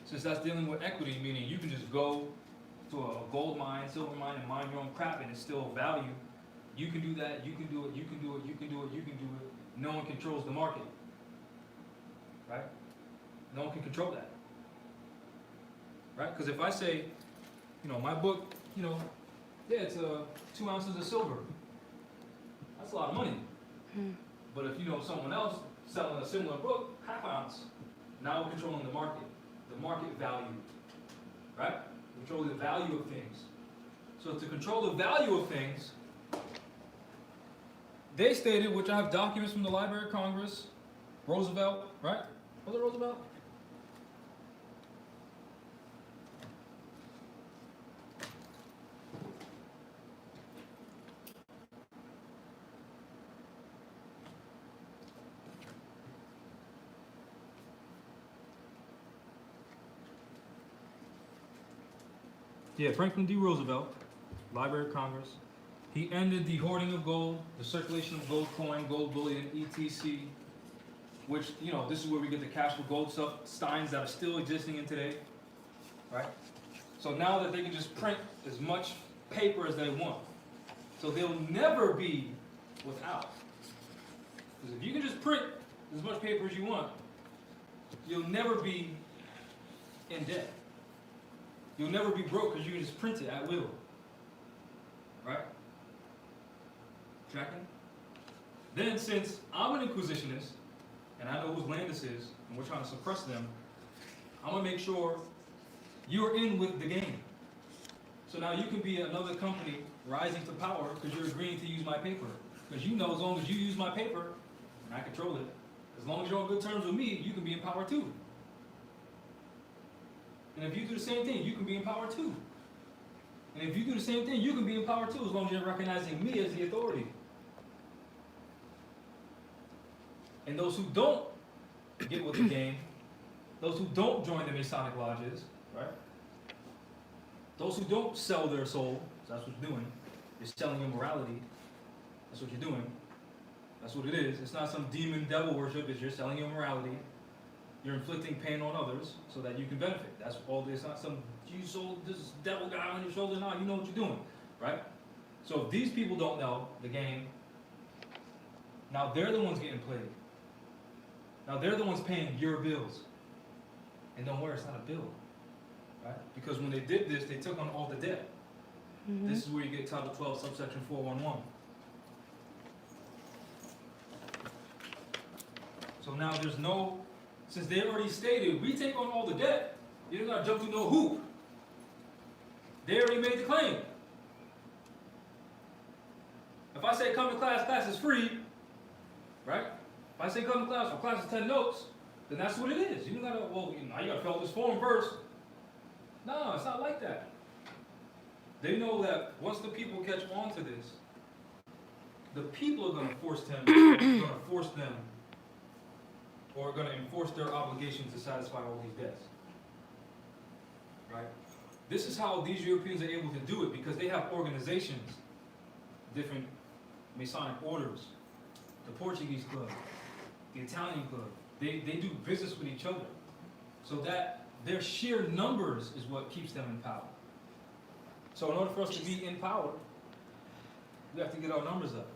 Since that's dealing with equity, meaning you can just go to a gold mine, silver mine, and mine your own crap, and it's still value. You can do that. You can do it. You can do it. You can do it. You can do it. No one controls the market, right? No one can control that, right? Because if I say, you know, my book, you know, yeah, it's 2 ounces of silver. That's a lot of money. But if you know someone else selling a similar book, half ounce, now we're controlling the market value, right? Controlling the value of things. So to control the value of things, they stated, which I have documents from the Library of Congress, Roosevelt, right? Was it Roosevelt? Yeah, Franklin D. Roosevelt, Library of Congress. He ended the hoarding of gold, the circulation of gold coin, gold bullion, etc. Which, you know, this is where we get the cash for gold stuff, steins that are still existing in today, right? So now that they can just print as much paper as they want, so they'll never be without. Because if you can just print as much paper as you want, you'll never be in debt. You'll never be broke because you can just print it at will. Right? Tracking? Then, since I'm an Inquisitionist, and I know whose land this is, and we're trying to suppress them, I'm going to make sure you're in with the game. So now you can be another company rising to power because you're agreeing to use my paper. Because you know as long as you use my paper, and I control it, as long as you're on good terms with me, you can be in power too. And if you do the same thing, you can be in power too. And if you do the same thing, you can be in power too, as long as you're recognizing me as the authority. And those who don't get with the game, those who don't join the Masonic lodges, right? Those who don't sell their soul, that's what you're doing. You're selling your morality. That's what you're doing. That's what it is. It's not some demon devil worship, it's you're selling your morality. You're inflicting pain on others so that you can benefit. That's all. It's not some you sold this devil guy on your shoulder. No, you know what you're doing, right? So if these people don't know the game, now they're the ones getting played. Now they're the ones paying your bills. And don't worry, it's not a bill, right? Because when they did this, they took on all the debt. This is where you get Title 12, subsection 411. So now there's no, since they already stated, we take on all the debt, you don't gotta jump through no hoop. They already made the claim. If I say come to class, class is free, right? If I say come to class, or class is 10 notes, then that's what it is. You don't gotta, well, now you gotta fill out this form first. No, it's not like that. They know that once the people catch on to this, the people are gonna force them, or are gonna enforce their obligations to satisfy all these debts. Right? This is how these Europeans are able to do it, because they have organizations, different Masonic orders, the Portuguese club, the Italian club. They do business with each other. So that their sheer numbers is what keeps them in power. So in order for us to be in power, we have to get our numbers up,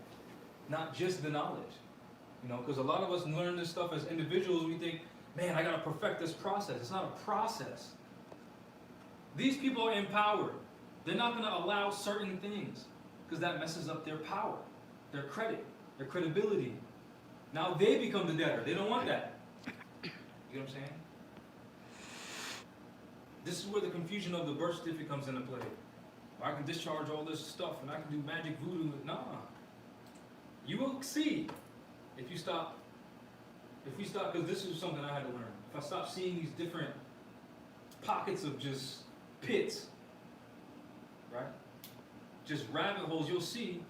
not just the knowledge. You know, because a lot of us learn this stuff as individuals. We think, man, I gotta perfect this process. It's not a process. These people are empowered. They're not gonna allow certain things because that messes up their power, their credit, their credibility. Now they become the debtor. They don't want that. You know what I'm saying? This is where the confusion of the birth certificate comes into play. I can discharge all this stuff and I can do magic voodoo. Nah. You will see if you stop, because this is something I had to learn. If I stop seeing these different pockets of just pits, right? Just rabbit holes, you'll see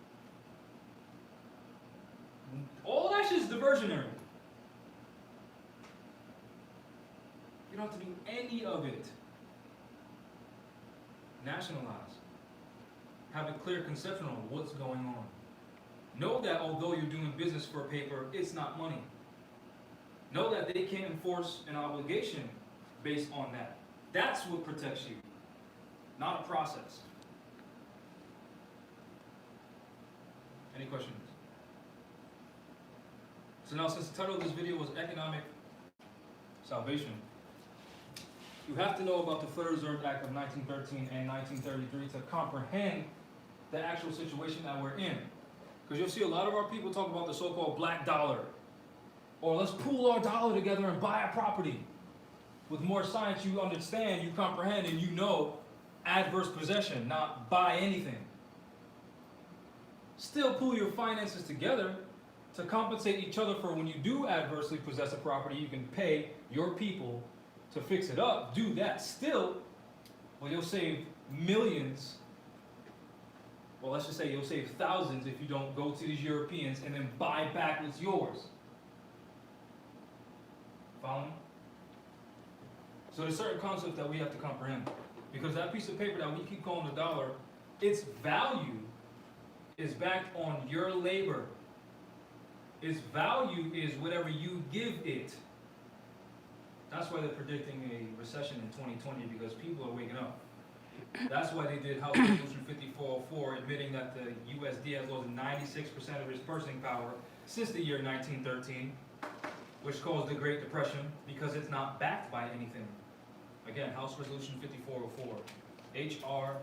all that shit is diversionary. You don't have to do any of it. Nationalize. Have a clear conception on what's going on. Know that although you're doing business for paper, it's not money. Know that they can't enforce an obligation based on that. That's what protects you, not a process. Any questions? So now, since the title of this video was Economic Salvation, you have to know about the Federal Reserve Act of 1913 and 1933 to comprehend the actual situation that we're in. Because you'll see a lot of our people talk about the so-called black dollar. Or let's pool our dollar together and buy a property. With more science, you understand, you comprehend, and you know adverse possession, not buy anything. Still pool your finances together to compensate each other for when you do adversely possess a property, you can pay your people to fix it up. Do that. Still, well, you'll save millions. Well, let's just say you'll save thousands if you don't go to these Europeans and then buy back what's yours. Follow me? So there's certain concepts that we have to comprehend. Because that piece of paper that we keep calling the dollar, its value is backed on your labor. Its value is whatever you give it. That's why they're predicting a recession in 2020, because people are waking up. That's why they did House Resolution 5404, admitting that the USD has lost 96% of its purchasing power since the year 1913, which caused the Great Depression, because it's not backed by anything. Again, House Resolution 5404, HR.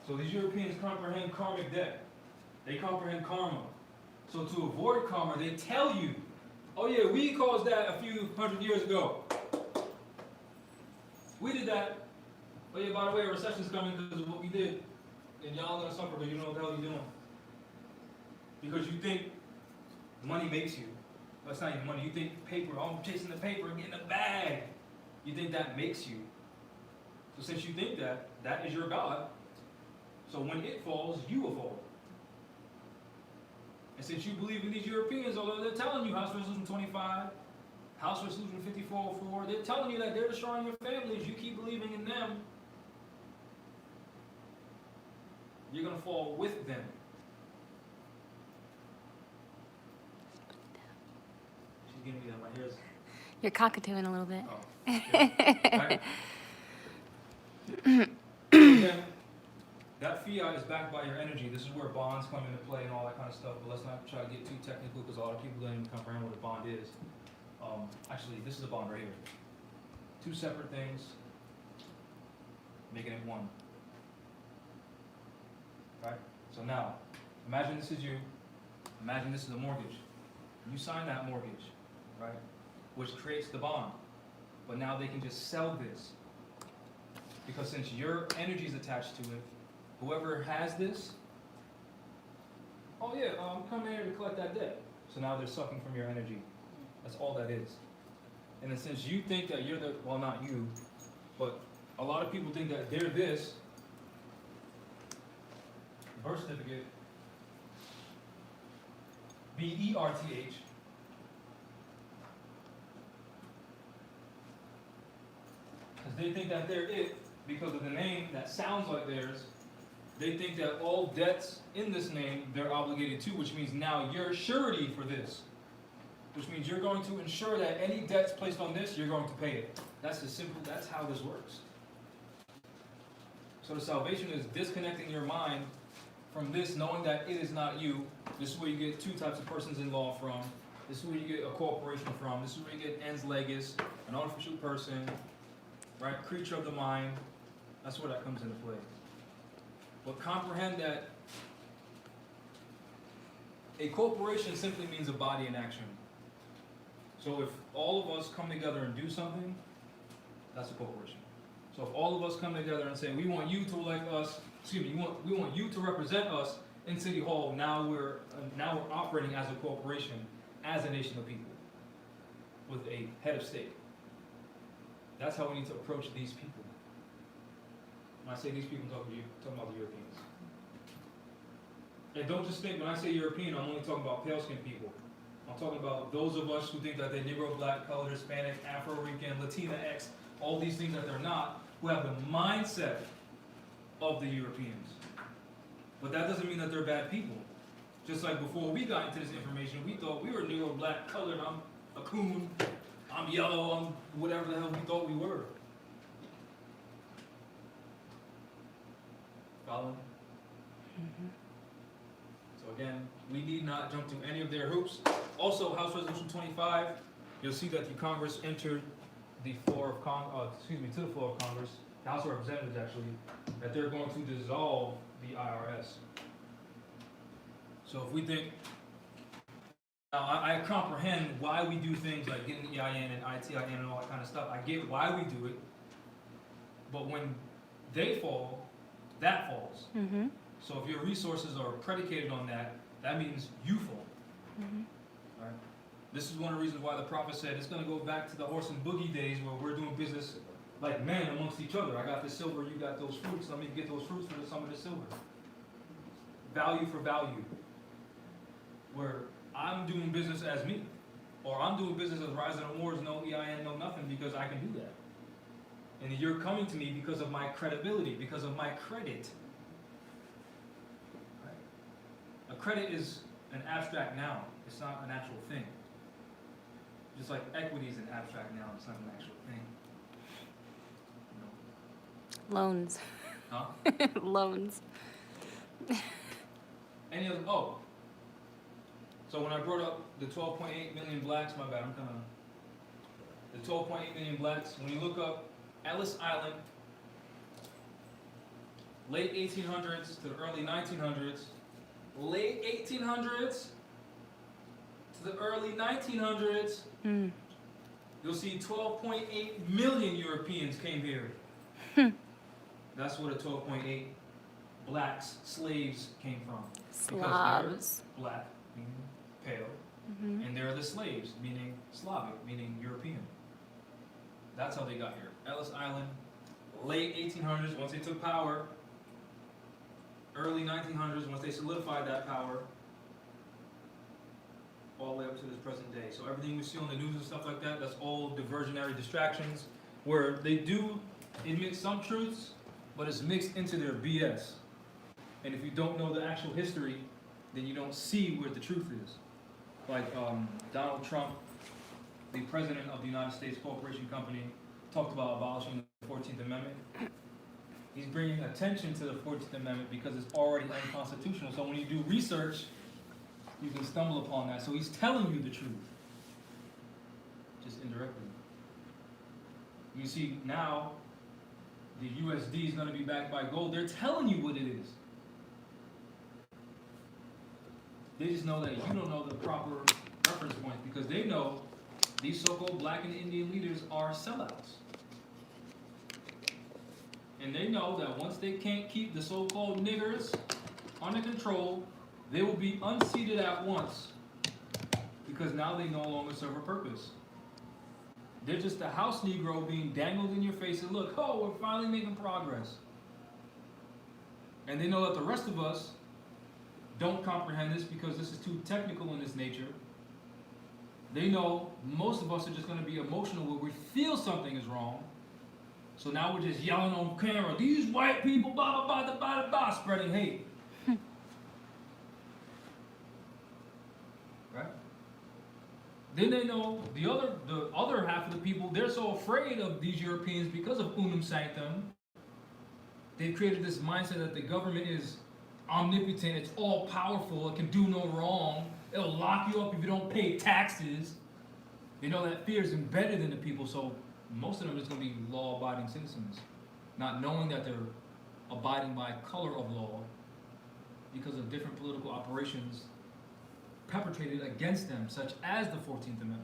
So these Europeans comprehend karmic debt. They comprehend karma. So to avoid karma, they tell you, oh yeah, we caused that a few hundred years ago. We did that. Oh yeah, by the way, a recession's coming because of what we did. And y'all are gonna suffer, but you don't know what the hell you're doing. Because you think money makes you. That's not even money. You think paper, oh, I'm chasing the paper and getting a bag. You think that makes you. So since you think that, that is your God. So when it falls, you will fall. And since you believe in these Europeans, although they're telling you House Resolution 25, House Resolution 5404, they're telling you that they're destroying your families, you keep believing in them, you're going to fall with them. give me that? My hair's. You're cockatooing a little bit. Oh. Yeah. Right? Again, that fiat is backed by your energy. This is where bonds come into play and all that kind of stuff. But let's not try to get too technical because a lot of people don't even comprehend what a bond is. Actually, this is a bond right here. Two separate things, making it one. Right? So now, imagine this is you. Imagine this is a mortgage. You sign that mortgage, right? Which creates the bond. But now they can just sell this. Because since your energy is attached to it, whoever has this, oh yeah, I'm coming here to collect that debt. So now they're sucking from your energy. That's all that is. And then since you think that you're the, well, not you, but a lot of people think that they're this, birth certificate, BERTH, because they think that they're it because of the name that sounds like theirs. They think that all debts in this name they're obligated to, which means now you're surety for this. Which means you're going to ensure that any debts placed on this, you're going to pay it. That's as simple, that's how this works. So the salvation is disconnecting your mind from this, knowing that it is not you. This is where you get two types of persons in law from. This is where you get a corporation from. This is where you get ens legis, an artificial person, right? Creature of the mind. That's where that comes into play. But comprehend that a corporation simply means a body in action. So if all of us come together and do something, that's a corporation. So if all of us come together and say, we want you to elect us, we want you to represent us in City Hall, now we're operating as a corporation, as a nation of people, with a head of state. That's how we need to approach these people. When I say these people, I'm talking about the Europeans. And don't just think, when I say European, I'm only talking about pale-skinned people. I'm talking about those of us who think that they're Negro, Black, Colored, Hispanic, Afro-Rican, Latina, X, all these things that they're not, who have the mindset of the Europeans. But that doesn't mean that they're bad people. Just like before we got into this information, we thought we were Negro, Black, Colored, I'm a coon, I'm yellow, I'm whatever the hell we thought we were. Following? So again, we need not jump through any of their hoops. Also, House Resolution 25, you'll see that the Congress entered the floor of to the floor of Congress, the House of Representatives actually, that they're going to dissolve the IRS. So if we think, now I comprehend why we do things like getting EIN and ITIN and all that kind of stuff. I get why we do it, but when they fall, that falls. Mm-hmm. So if your resources are predicated on that, that means you fall. Mm-hmm. Right? This is one of the reasons why the prophet said it's going to go back to the horse and boogie days where we're doing business like men amongst each other. I got this silver, you got those fruits. Let me get those fruits for some of the silver. Value for value. Where I'm doing business as me, or I'm doing business as Rising Awards, no EIN, no nothing, because I can do that. And you're coming to me because of my credibility, because of my credit. Right? A credit is an abstract noun. It's not an actual thing. Just like equity is an abstract noun, it's not an actual thing. You know? Loans. Huh? Loans. Any other? Oh. So when I brought up the 12.8 million blacks, my bad, I'm kind of. The 12.8 million blacks, when you look up Ellis Island, late 1800s to the early 1900s, late 1800s to the early 1900s, you'll see 12.8 million Europeans came here. That's where the 12.8 blacks, slaves came from. Slavs. They're black, meaning pale, and they're the slaves, meaning Slavic, meaning European. That's how they got here. Ellis Island, late 1800s, once they took power, early 1900s, once they solidified that power, all the way up to this present day. So everything we see on the news and stuff like that, that's all diversionary distractions, where they do admit some truths, but it's mixed into their BS. And if you don't know the actual history, then you don't see where the truth is. Like Donald Trump the president of the United States Corporation Company talked about abolishing the 14th Amendment. He's bringing attention to the 14th Amendment because it's already unconstitutional. So when you do research, you can stumble upon that. So he's telling you the truth, just indirectly. You see, now the USD is going to be backed by gold. They're telling you what it is. They just know that you don't know the proper reference point because they know these so-called black and Indian leaders are sellouts. And they know that once they can't keep the so-called niggers under control, they will be unseated at once because now they no longer serve a purpose. They're just a house Negro being dangled in your face and look, oh, we're finally making progress. And they know that the rest of us don't comprehend this because this is too technical in its nature. They know most of us are just going to be emotional where we feel something is wrong. So now we're just yelling on camera, these white people, blah, blah, blah, blah, blah, blah, spreading hate. Right? Then they know the other half of the people, they're so afraid of these Europeans because of unum sanctum. They've created this mindset that the government is omnipotent, it's all powerful, it can do no wrong, it'll lock you up if you don't pay taxes. They know that fear is embedded in the people, so most of them are just going to be law-abiding citizens, not knowing that they're abiding by color of law because of different political operations perpetrated against them, such as the 14th Amendment.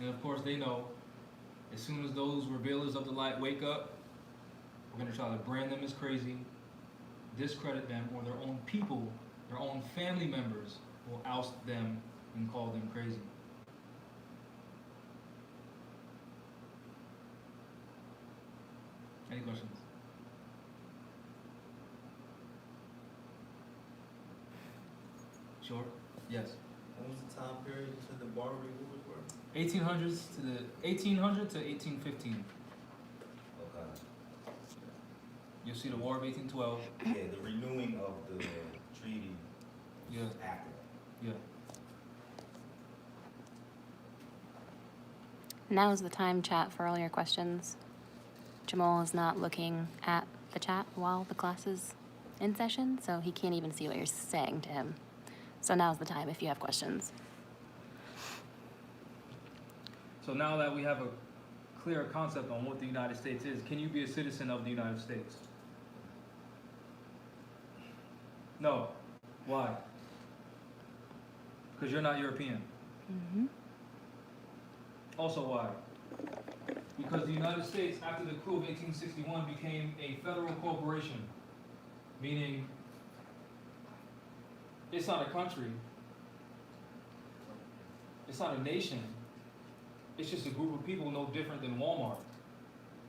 And of course, they know as soon as those revealers of the light wake up, we're going to try to brand them as crazy, discredit them, or their own people, their own family members will oust them and call them crazy. Any questions? Sure? Yes. What was the time period you said the Barbary Wars were? 1800s to the 1800 to 1815. Okay. You'll see the War of 1812. Yeah, the renewing of the treaty was Yeah. after that. Yeah. Now is the time, chat, for all your questions. Jamal is not looking at the chat while the class is in session, so he can't even see what you're saying to him. So now's the time if you have questions. So now that we have a clear concept on what the United States is, can you be a citizen of the United States? No. Why? Because you're not European. Mm-hmm. Also why? Because the United States, after the coup of 1861, became a federal corporation, meaning it's not a country, it's not a nation, it's just a group of people no different than Walmart.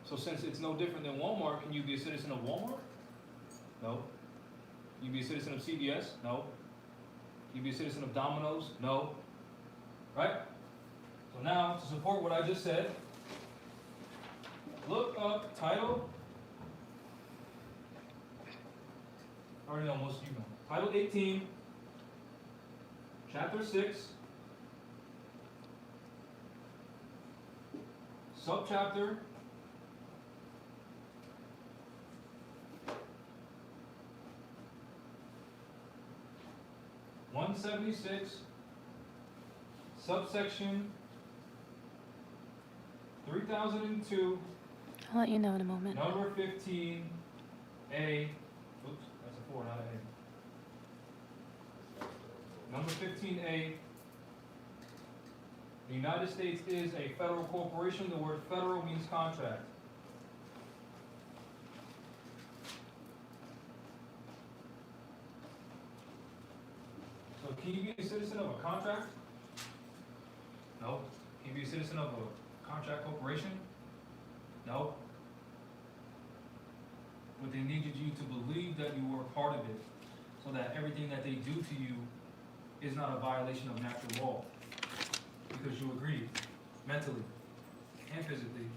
So since it's no different than Walmart, can you be a citizen of Walmart? No. Can you be a citizen of CVS? No. Can you be a citizen of Domino's? No. Right? So now, to support what I just said, look up title. I already know most of you know. Title 18, Chapter 6, Subchapter 176, subsection 3002, I'll let you know in a moment. number 15A. Oops, that's a 4, not an A. Number 15A. The United States is a federal corporation. The word federal means contract. So can you be a citizen of a contract? No. Can you be a citizen of a contract corporation? No. But they needed you to believe that you were a part of it, so that everything that they do to you is not a violation of natural law. Because you agreed, mentally and physically.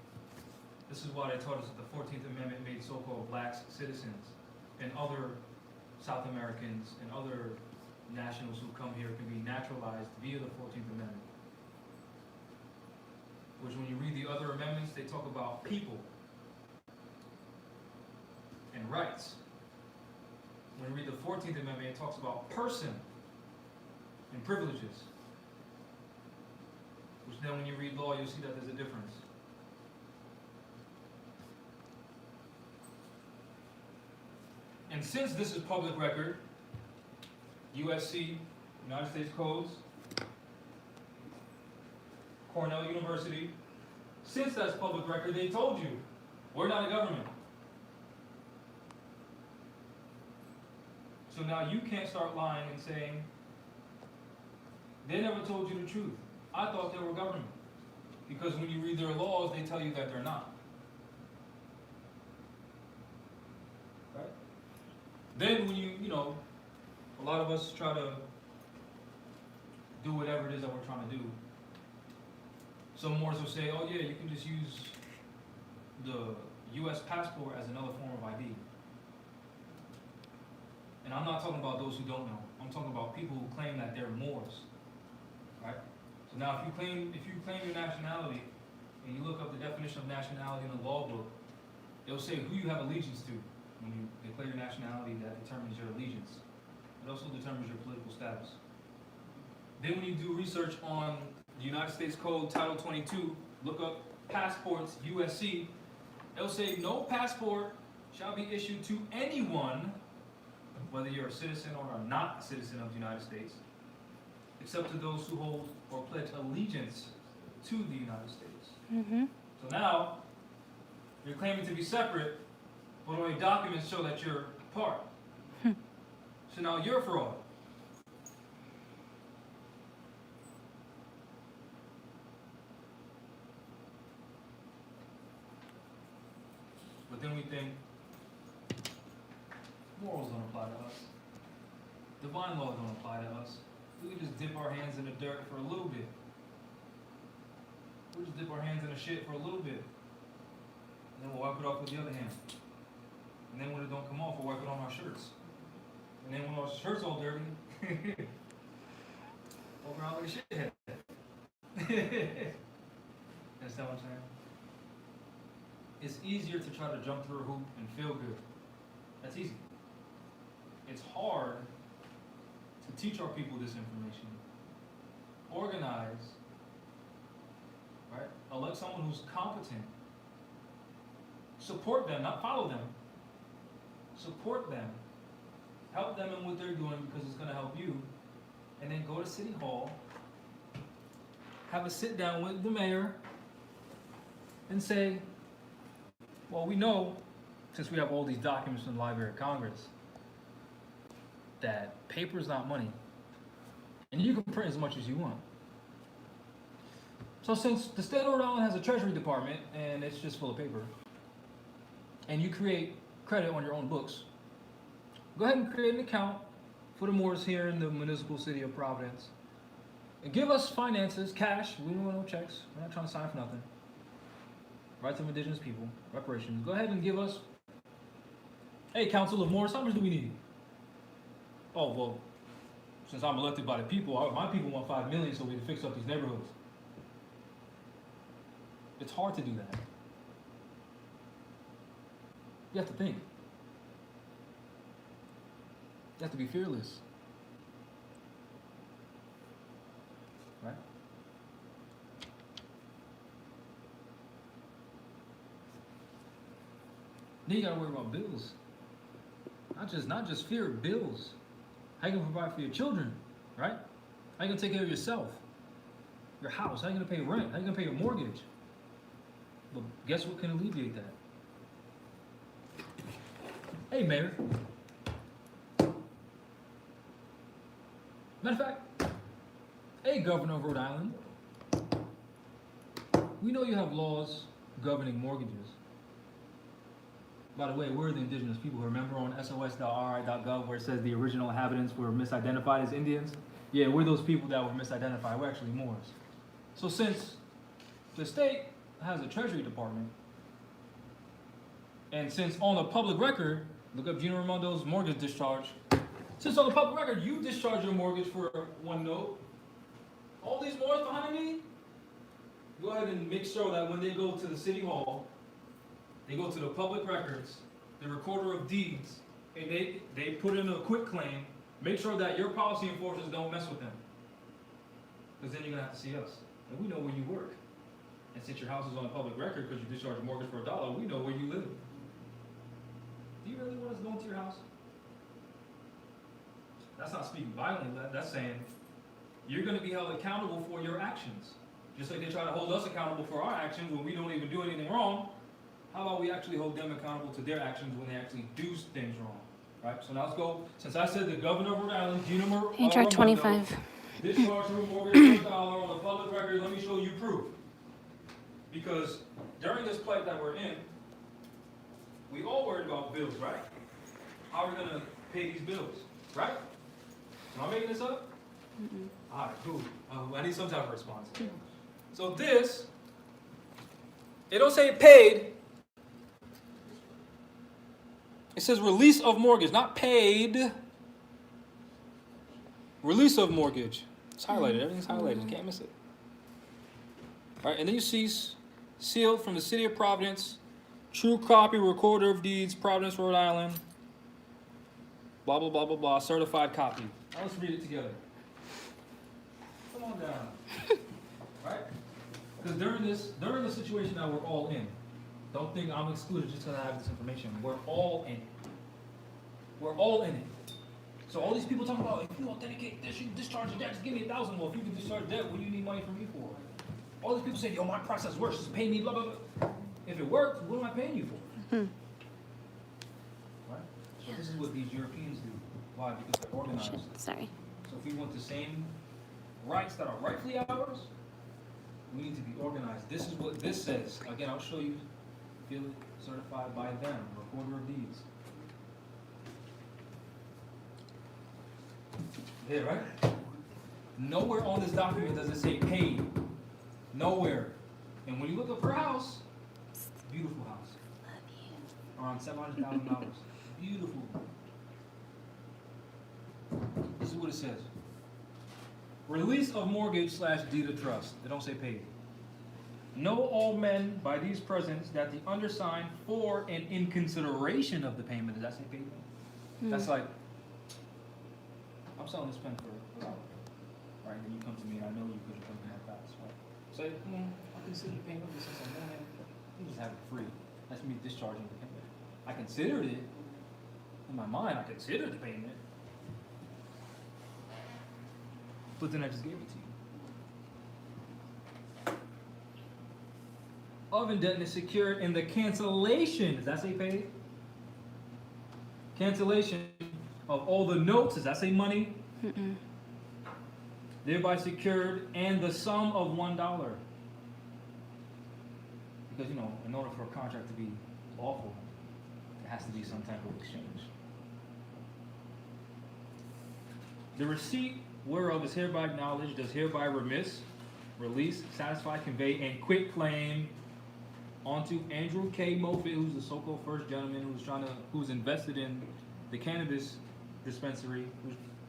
This is why they taught us that the 14th Amendment made so-called blacks citizens, and other South Americans and other nationals who come here can be naturalized via the 14th Amendment. Which when you read the other amendments, they talk about people and rights. When you read the 14th Amendment, it talks about person and privileges. Which then when you read law, you'll see that there's a difference. And since this is public record, USC, United States Codes, Cornell University, since that's public record, they told you, we're not a government. So now you can't start lying and saying, they never told you the truth. I thought they were government. Because when you read their laws, they tell you that they're not. Right? Then when you know, a lot of us try to do whatever it is that we're trying to do. Some Moors will say, oh yeah, you can just use the US passport as another form of ID. And I'm not talking about those who don't know. I'm talking about people who claim that they're Moors. Right? So now if you claim your nationality and you look up the definition of nationality in the law book, it'll say who you have allegiance to. When you declare your nationality, that determines your allegiance. It also determines your political status. Then when you do research on the United States Code, Title 22, look up passports, USC, it'll say no passport shall be issued to anyone, whether you're a citizen or are not a citizen of the United States, except to those who hold or pledge allegiance to the United States. Mm-hmm. So now, you're claiming to be separate, but only documents show that you're part. So now you're a fraud. But then we think, morals don't apply to us. Divine law don't apply to us. We can just dip our hands in the dirt for a little bit. We'll just dip our hands in the shit for a little bit. And then we'll wipe it off with the other hand. And then when it don't come off, we'll wipe it on our shirts. And then when our shirt's all dirty, walk around like a shithead. Understand what I'm saying? It's easier to try to jump through a hoop and feel good. That's easy. It's hard to teach our people this information. Organize, right? Elect someone who's competent. Support them, not follow them. Support them. Help them in what they're doing because it's going to help you. And then go to City Hall, have a sit down with the mayor, and say, well, we know, since we have all these documents from the Library of Congress, that paper is not money. And you can print as much as you want. So since the state of Rhode Island has a Treasury Department, and it's just full of paper, and you create credit on your own books, go ahead and create an account for the Moors here in the municipal city of Providence. And give us finances, cash. We don't want no checks. We're not trying to sign for nothing. Rights of indigenous people, reparations. Go ahead and give us, hey, Council of Moors, how much do we need? Oh, well, since I'm elected by the people, my people want $5 million so we can fix up these neighborhoods. It's hard to do that. You have to think. You have to be fearless. Right? Then you gotta worry about bills. Not just fear, bills. How you gonna provide for your children, right? How you gonna take care of yourself? Your house, how you gonna pay rent? How you gonna pay your mortgage? But guess what can alleviate that? Hey, Mayor. Matter of fact, hey, Governor of Rhode Island. We know you have laws governing mortgages. By the way, we're the indigenous people. Remember on sos.ri.gov where it says the original inhabitants were misidentified as Indians? Yeah, we're those people that were misidentified. We're actually Moors. So since the state has a Treasury Department, and since on the public record, look up Gina Raimondo's mortgage discharge, Since on the public record, you discharge your mortgage for one note. All these mortgages behind me, go ahead and make sure that when they go to the city hall, they go to the public records, the recorder of deeds, and they put in a quit claim. Make sure that your policy enforcers don't mess with them. Because then you're gonna have to see us. And we know where you work. And since your house is on the public record because you discharged a mortgage for $1, we know where you live. Do you really want us going to your house? That's not speaking violently, that's saying you're gonna be held accountable for your actions. Just like they try to hold us accountable for our actions when we don't even do anything wrong, how about we actually hold them accountable to their actions when they actually do things wrong? Right, so now let's go, since I said the governor of Rhode Island, Gina HR 25. discharged her mortgage for $1 on the public record, let me show you proof. Because during this plight that we're in, we all worried about bills, right? How are we gonna pay these bills, right? Am I making this up? All right, cool. I need some type of response. So this, it don't say paid. It says release of mortgage, not paid. Release of mortgage. It's highlighted. Everything's highlighted. You can't miss it. All right, and then you see sealed from the city of Providence, true copy, recorder of deeds, Providence, Rhode Island. Blah blah blah blah blah. Certified copy. Now let's read it together. Come on down. Right? Because during the situation that we're all in, don't think I'm excluded just because I have this information. We're all in it. We're all in it. So all these people talking about, if you authenticate this, you discharge your debt, just give me $1,000. Well, if you can discharge debt, what do you need money from me for? All these people say, yo, my process works, just pay me, blah, blah, blah. If it works, what am I paying you for? Right? So this is what these Europeans do. Why? Because they're organized. Shit, sorry. So if we want the same rights that are rightfully ours, we need to be organized. This is what this says. Again, I'll show you. Feel it certified by them, recorder of deeds. Yeah, right? Nowhere on this document does it say paid. Nowhere. And when you look up her house, beautiful house. Around $700,000. Beautiful. This is what it says. Release of mortgage / deed of trust. They don't say paid. Know all men by these presents that the undersigned for and in consideration of the payment. Does that say paid? That's like, I'm selling this pen for $1. Right? Then you come to me and I know you because you're coming that fast. Right? Say, I consider the payment this is a morning. You just have it free. That's me discharging the payment. I considered it. In my mind, I considered the payment. But then I just gave it to you. Of indebtedness secured in the cancellation. Does that say paid? Cancellation of all the notes. Does that say money? Thereby secured and the sum of $1. Because, in order for a contract to be lawful, there has to be some type of exchange. The receipt whereof is hereby acknowledged, does hereby release, satisfy, convey, and quit claim onto Andrew K. Moffitt, who's the so-called first gentleman who's invested in the cannabis dispensary,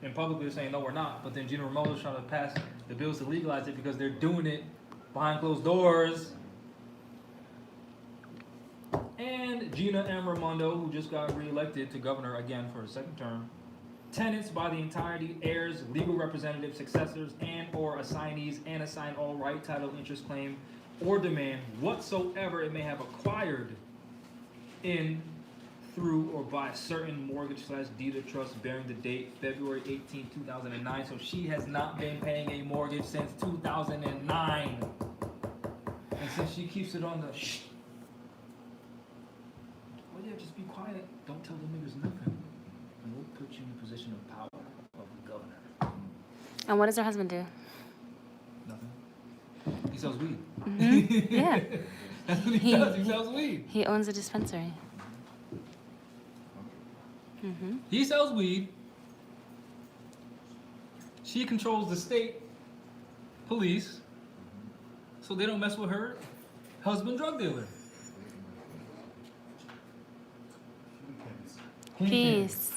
and publicly saying no, we're not. But then Gina Raimoto's trying to pass the bills to legalize it because they're doing it behind closed doors. And Gina M. Raimondo, who just got reelected to governor again for a second term. Tenants by the entirety, heirs, legal representatives, successors, and or assignees, and assign all right, title, interest, claim, or demand whatsoever it may have acquired in, through, or by a certain mortgage / deed of trust bearing the date February 18, 2009. So she has not been paying a mortgage since 2009. And since she keeps it on the shh, well, yeah, just be quiet. Don't tell the niggas nothing. And we'll put you in a position of power of the governor. And what does her husband do? Nothing. He sells weed. Yeah. That's what he does. He sells weed. He owns a dispensary. He sells weed. She controls the state police, so they don't mess with her husband, drug dealer. Peace.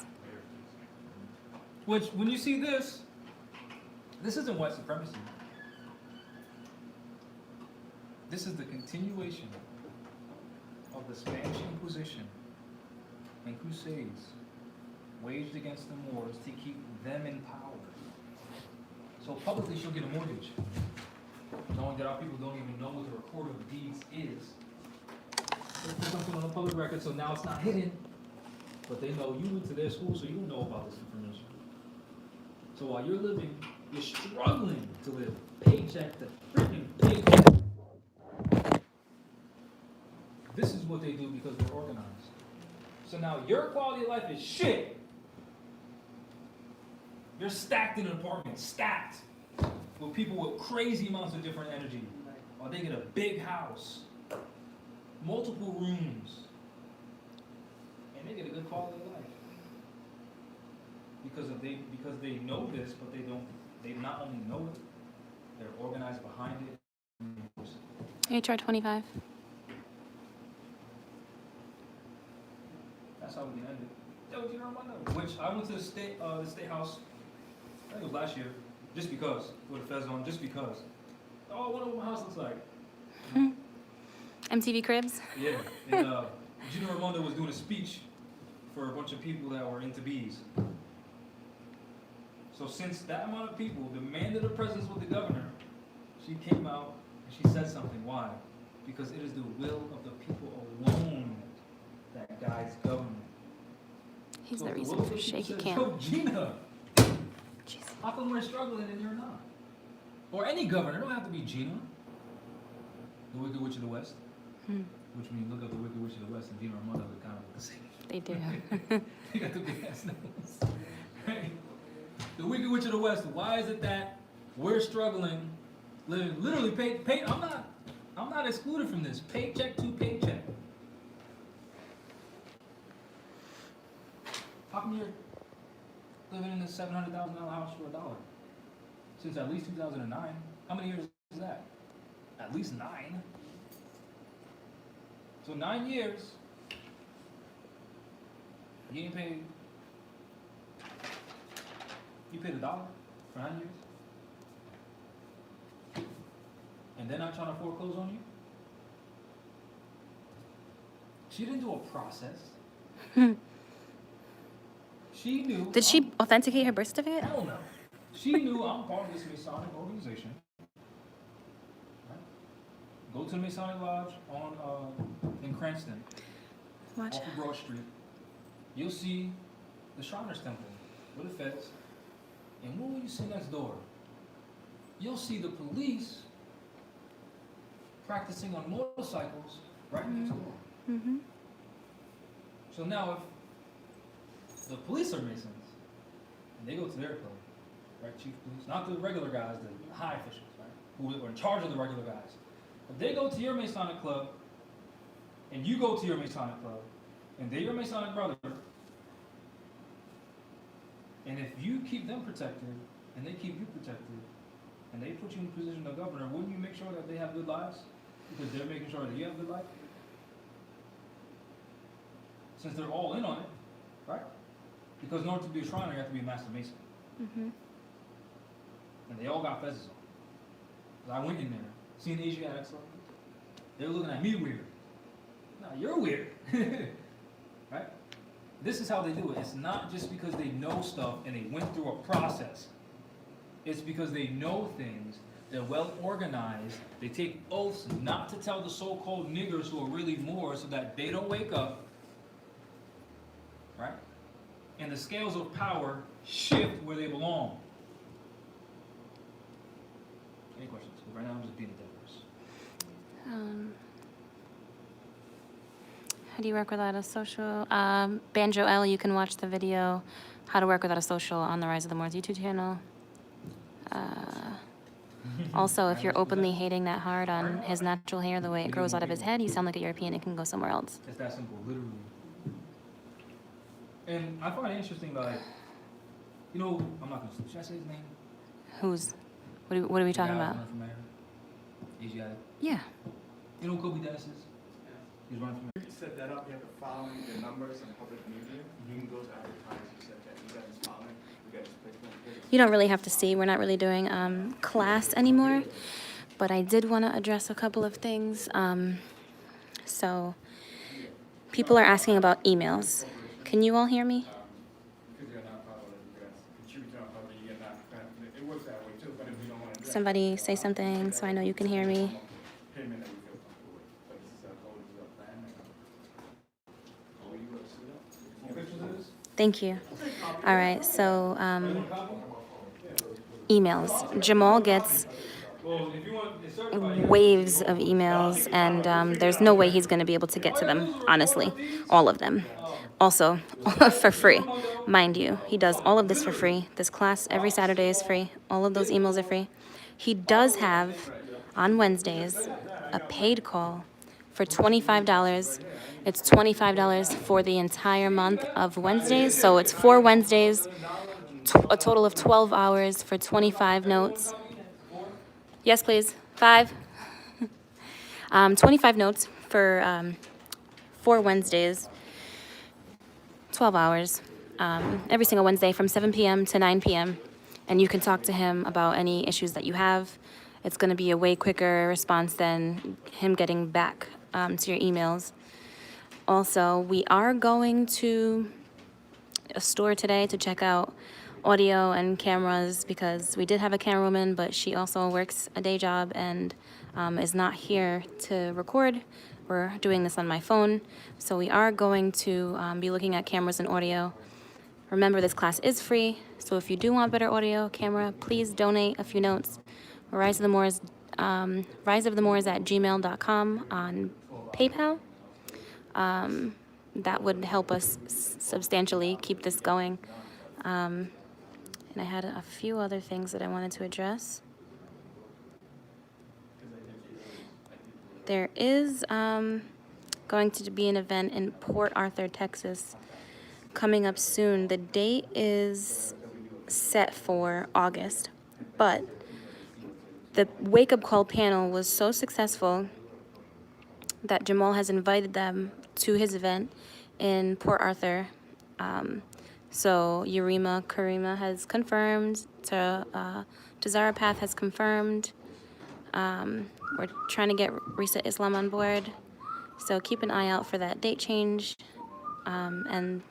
Which, when you see this isn't white supremacy. This is the continuation of the Spanish Inquisition and crusades waged against the Moors to keep them in power. So publicly she'll get a mortgage, knowing that our people don't even know what the record of deeds is. They put something on the public record, so now it's not hidden, but they know you went to their school, so you don't know about this information. So while you're living, you're struggling to live paycheck to freaking paycheck. This is what they do because they're organized. So now your quality of life is shit. You're stacked in an apartment, stacked with people with crazy amounts of different energy. Or they get a big house, multiple rooms, and they get a good quality of life. Because they know this, but they not only know it, they're organized behind it. HR 25. That's how we can end it. Yo, you know what I know? Which I went to the state house, I think it was last year, just because, with the feds on, just because. Oh, I wonder what my house looks like. MTV Cribs. Yeah, and Gina Raimondo was doing a speech for a bunch of people that were into bees. So since that amount of people demanded a presence with the governor, she came out and she said something. Why? Because it is the will of the people alone that guides government. He's So the if reason will of for the people shaky says, cam. "Yo, Gina, Jeez. how come we're struggling and you're not?" Or any governor, it don't have to be Gina. The Wicked Witch of the West. Which when you look up the Wicked Witch of the West and Gina Raimondo, they kind of look the same. They do. They got the big ass nose. Right? The Wicked Witch of the West, why is it that we're struggling, living literally pay I'm not excluded from this. Paycheck to paycheck. How come you're living in a $700,000 house for $1? Since at least 2009. How many years is that? At least 9. So 9 years, you ain't paid. You paid $1 for 9 years, and they're not trying to foreclose on you. She didn't do a process. She knew. Did she authenticate her birth certificate? Hell no. She knew I'm part of this Masonic organization. Right? Go to the Masonic Lodge in Cranston, Watch. off of Broad Street. You'll see the Shriners Temple with the feds. And what will you see next door? You'll see the police practicing on motorcycles right next door. Mm-hmm. So now if the police are Masons, and they go to their club, right, chief police, not the regular guys, the high officials, right, who are in charge of the regular guys. If they go to your Masonic club, and you go to your Masonic club, and they're your Masonic brother, and if you keep them protected, and they keep you protected, and they put you in the position of governor, wouldn't you make sure that they have good lives? Because they're making sure that you have a good life? Since they're all in on it, right? Because in order to be a Shriner, you have to be a Master Mason. Mm-hmm. And they all got fezzes on. 'Cause I went in there, seen the Asiatics, they were looking at me weird. No, you're weird. Right? This is how they do it. It's not just because they know stuff and they went through a process. It's because they know things, they're well organized, they take oaths not to tell the so-called niggers who are really Moors so that they don't wake up. Right? And the scales of power shift where they belong. Any questions? Right now I'm just being a dead horse. How do you work without a social? Banjo L, you can watch the video, How to Work Without a Social, on the Rise of the Moors YouTube channel. Also, if you're openly hating that hard on his natural hair, the way it grows out of his head, you sound like a European and can go somewhere else. It's that simple, literally. And I find it interesting, like, you know, I'm not gonna, should I say his name? Who's? What are we talking The guy about? who's running for mayor. Asiatic. Yeah. You know who Kobe Dennis is? He's running for mayor. You set that up, you have to follow the numbers on public media. You can go to advertise, you said that you guys following. You don't really have to see. We're not really doing class anymore. But I did want to address a couple of things. So people are asking about emails. Can you all hear me? Somebody say something so I know you can hear me. Thank you. All right, so emails. Jamal gets waves of emails, and there's no way he's going to be able to get to them, honestly, all of them. Also, for free, mind you, he does all of this for free. This class every Saturday is free. All of those emails are free. He does have, on Wednesdays, a paid call for $25. It's $25 for the entire month of Wednesdays, so it's 4 Wednesdays, a total of 12 hours for 25 notes. Yes, please. 5. 25 notes for 4 Wednesdays, 12 hours, every single Wednesday from 7 p.m. to 9 p.m. And you can talk to him about any issues that you have. It's going to be a way quicker response than him getting back to your emails. Also, we are going to a store today to check out audio and cameras because we did have a camerawoman, but she also works a day job and is not here to record. We're doing this on my phone, so we are going to be looking at cameras and audio. Remember, this class is free, so if you do want better audio camera, please donate a few notes. riseofthemoors at gmail.com on PayPal. That would help us substantially keep this going. And I had a few other things that I wanted to address. There is going to be an event in Port Arthur, Texas, coming up soon. The date is set for August, but the Wake Up Call panel was so successful that Jamal has invited them to his event in Port Arthur. So Yurima Karima has confirmed, Tazarapath has confirmed. We're trying to get Reset Islam on board. So keep an eye out for that date change and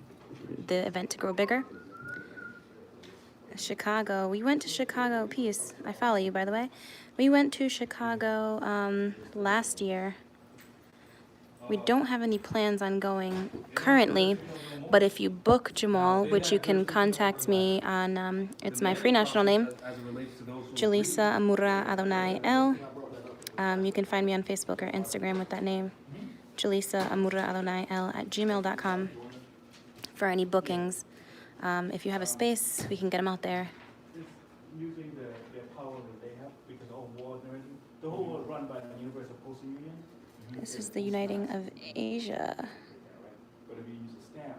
the event to grow bigger. Chicago. We went to Chicago. Peace. I follow you, by the way. We went to Chicago last year. We don't have any plans on going currently, but if you book Jamal, which you can contact me on, it's my free national name, Julissa Amura Adonai El. You can find me on Facebook or Instagram with that name, Julissa Amura Adonai El at gmail.com for any bookings. If you have a space, we can get them out there. Using their power that they have because of wars and everything. The whole world run by the Universal Postal Union. This is the Uniting of Asia. But if you use a stamp,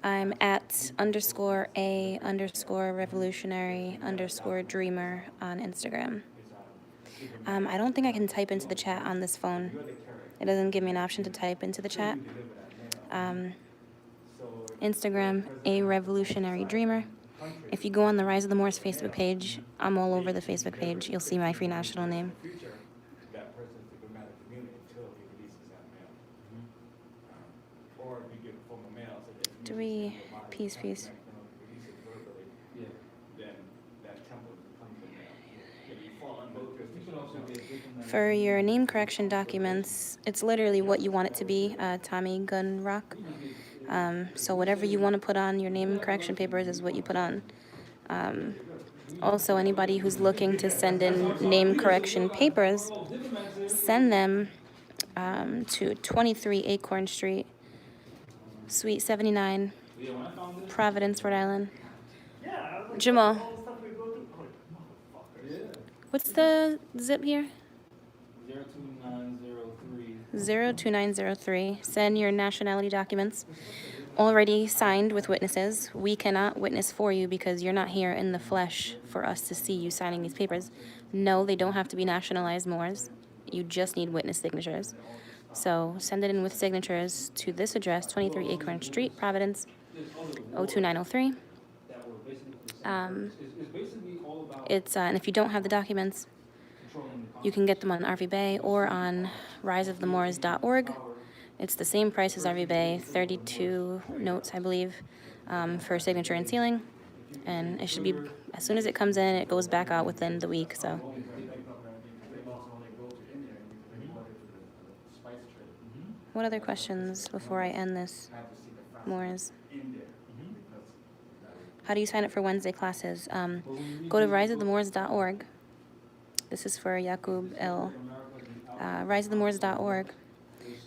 I'm at _A_revolutionary_dreamer on Instagram. I don't think I can type into the chat on this phone. It doesn't give me an option to type into the chat. Instagram, A Revolutionary Dreamer. If you go on the Rise of the Moors Facebook page, I'm all over the Facebook page. You'll see my free national name. that person's the grammatic community until he releases that mail. Or if you give it from a mail, so that if you Peace. release it verbally, then that template becomes the mail. If you fall on both jurisdictions, For your name correction documents, it's literally what you want it to be, Tommy Gun Rock. So whatever you want to put on your name correction papers is what you put on. Also, anybody who's looking to send in name correction papers, send them to 23 Acorn Street, Suite 79, Providence, Rhode Island. Jamal, what's the zip here? 02903. Send your nationality documents. Already signed with witnesses. We cannot witness for you because you're not here in the flesh for us to see you signing these papers. No, they don't have to be nationalized Moors. You just need witness signatures. So send it in with signatures to this address, 23 Acorn Street, Providence. 02903. that were basically for the same Um, purpose. It's basically all about It's and if you don't have the documents, controlling the you can get them on RV Bay or on riseofthemoors.org. It's the same price as RV Bay, 32 notes, I believe, for signature and sealing. And it should be, as soon as it comes in, it goes back out within the week. So, They also only go to India because they bought it for the spice trade. what other questions before I end this? Have to see the facts Moors. in there because How do you sign up for Wednesday classes? Go to riseofthemoors.org. This is for Yaqub El. Riseofthemoors.org.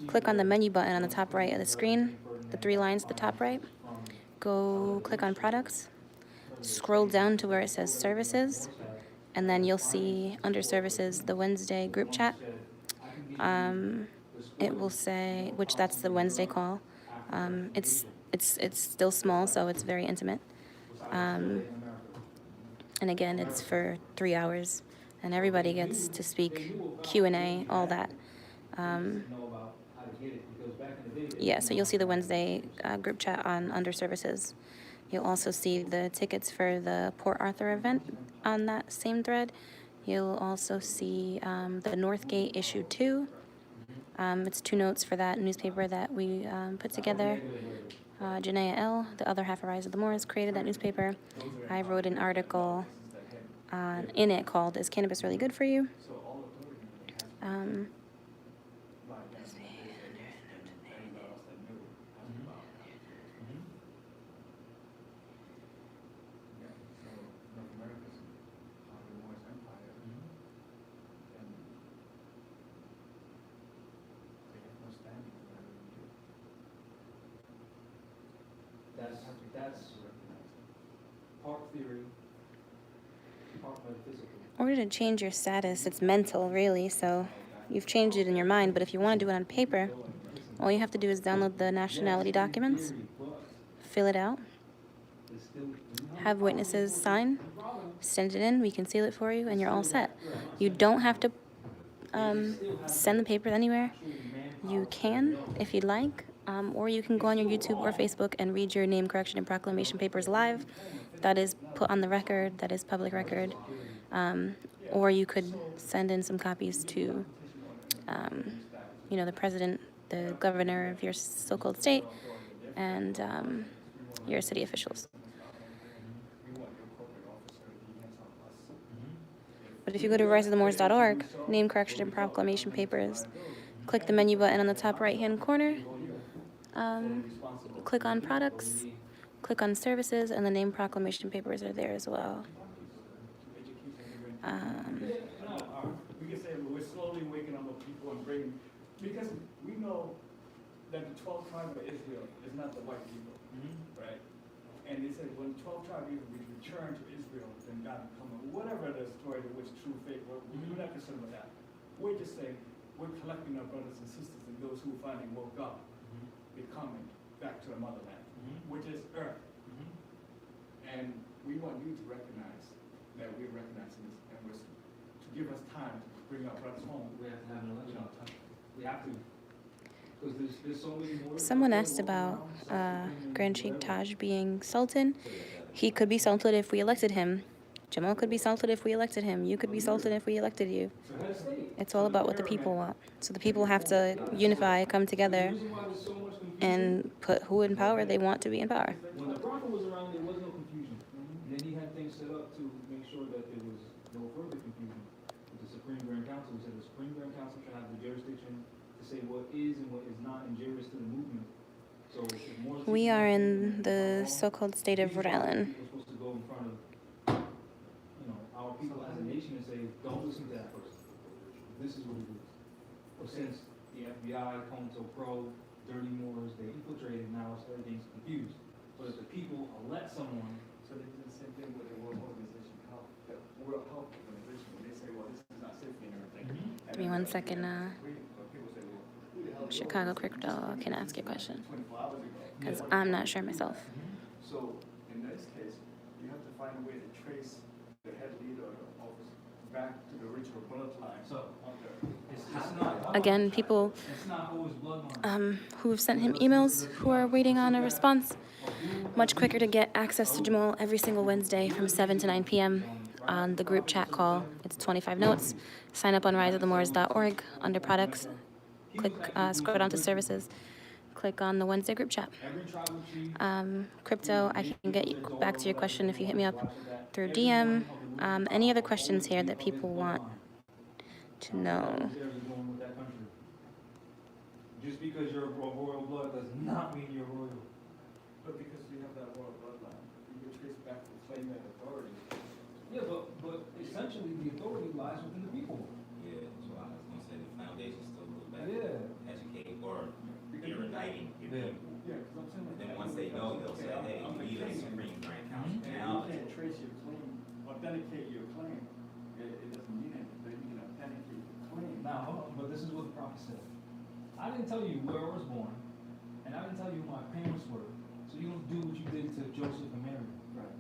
Click on the menu button on the top right of the screen, the 3 lines at the top right. Go click on products. Scroll down to where it says services, and then you'll see under services the Wednesday group chat. It will say, which that's the Wednesday call. It's still small, so it's very intimate. And again, it's for 3 hours, and everybody gets to speak, Q&A, all that. Yeah, so you'll see the Wednesday group chat on under services. You'll also see the tickets for the Port Arthur event on that same thread. You'll also see the Northgate issue 2. It's 2 notes for that newspaper that we put together. Janaea L., the other half of Rise of the Moors, created that newspaper. I wrote an article in it called "Is Cannabis Really Good for You?" That's part theory, part metaphysical. In order to change your status, it's mental, really. So you've changed it in your mind, but if you want to do it on paper, all you have to do is download the nationality documents, fill it out, have witnesses sign, send it in, we can seal it for you, and you're all set. You don't have to send the papers anywhere. You can, if you'd like, or you can go on your YouTube or Facebook and read your name correction and proclamation papers live. That is put on the record, that is public record. Or you could send in some copies to, the president, the governor of your so-called state, and your city officials. But if you go to riseofthemoors.org, name correction and proclamation papers, click the menu button on the top right-hand corner, click on products, click on services, and the name proclamation papers are there as well. We can say we're slowly waking up people and bringing, because we know that the 12 tribes of Israel is not the white people, right? And they say when 12 tribes of Israel return to Israel, then God will come. Whatever the story, which true, fake, we're not concerned with that. We're just saying we're collecting our brothers and sisters and those who finally woke up, becoming back to the motherland, which is earth. And we want you to recognize that we're recognizing this, and to give us time to bring our brothers home. We have to have an election on time. We have to. Because there's so many more. Someone asked about Grand Sheikh Taj being Sultan. He could be Sultan if we elected him. Jamal could be Sultan if we elected him. You could be Sultan if we elected you. It's all about what the people want. So the people have to unify, come together, and put who in power they want to be in power. When the Prophet was around, there was no confusion. And then he had things set up to make sure that there was no further confusion. With the Supreme Grand Council, he said the Supreme Grand Council should have the jurisdiction to say what is and what is not injurious to the movement. So we are in the so-called state of Rhode Island. We're supposed to go in front of our people as a nation and say, don't listen to that person. This is what it is. But since the FBI, COINTELPRO, Dirty Moors, they infiltrated, now everything's confused. But if the people elect someone, So they do the same thing with the World Organization Health, the World Health Organization, when they say, well, this is not safety and everything. Give me 1 second. Chicago Crypto can ask you a question. Because I'm not sure myself. So in this case, you have to find a way to trace the head leader of the office back to the original bloodline So, out there. it's not. Again, people It's not always bloodline. who have sent him emails who are waiting on a response. Much quicker to get access to Jamal every single Wednesday from 7 to 9 p.m. on the group chat call. It's 25 notes. Sign up on riseofthemoors.org under products. Click, scroll down to services. Click on the Wednesday group chat. Every tribal chief. Crypto, I can get back to your question if you hit me up through DM. Any other questions here that people want to know? Just because you're a royal blood does not mean you're royal. But because you have that royal bloodline, you can trace back to claim that authority. Yeah, but essentially the authority lies within the people. Yeah, so I was gonna say the foundation still goes back to Yeah. educate or you're uniting your Yeah. people. Yeah, because I'm saying like. Then once they know, they'll say, hey, I'm you need a claiming. Supreme Grand Mhm. Council. And Now, you can't trace your claim, authenticate your claim. It doesn't mean anything, but you can authenticate your claim. Now, hold on, but this is what the prophet said. I didn't tell you where I was born, and I didn't tell you who my parents were, so you don't do what you did to Joseph and Mary. Right.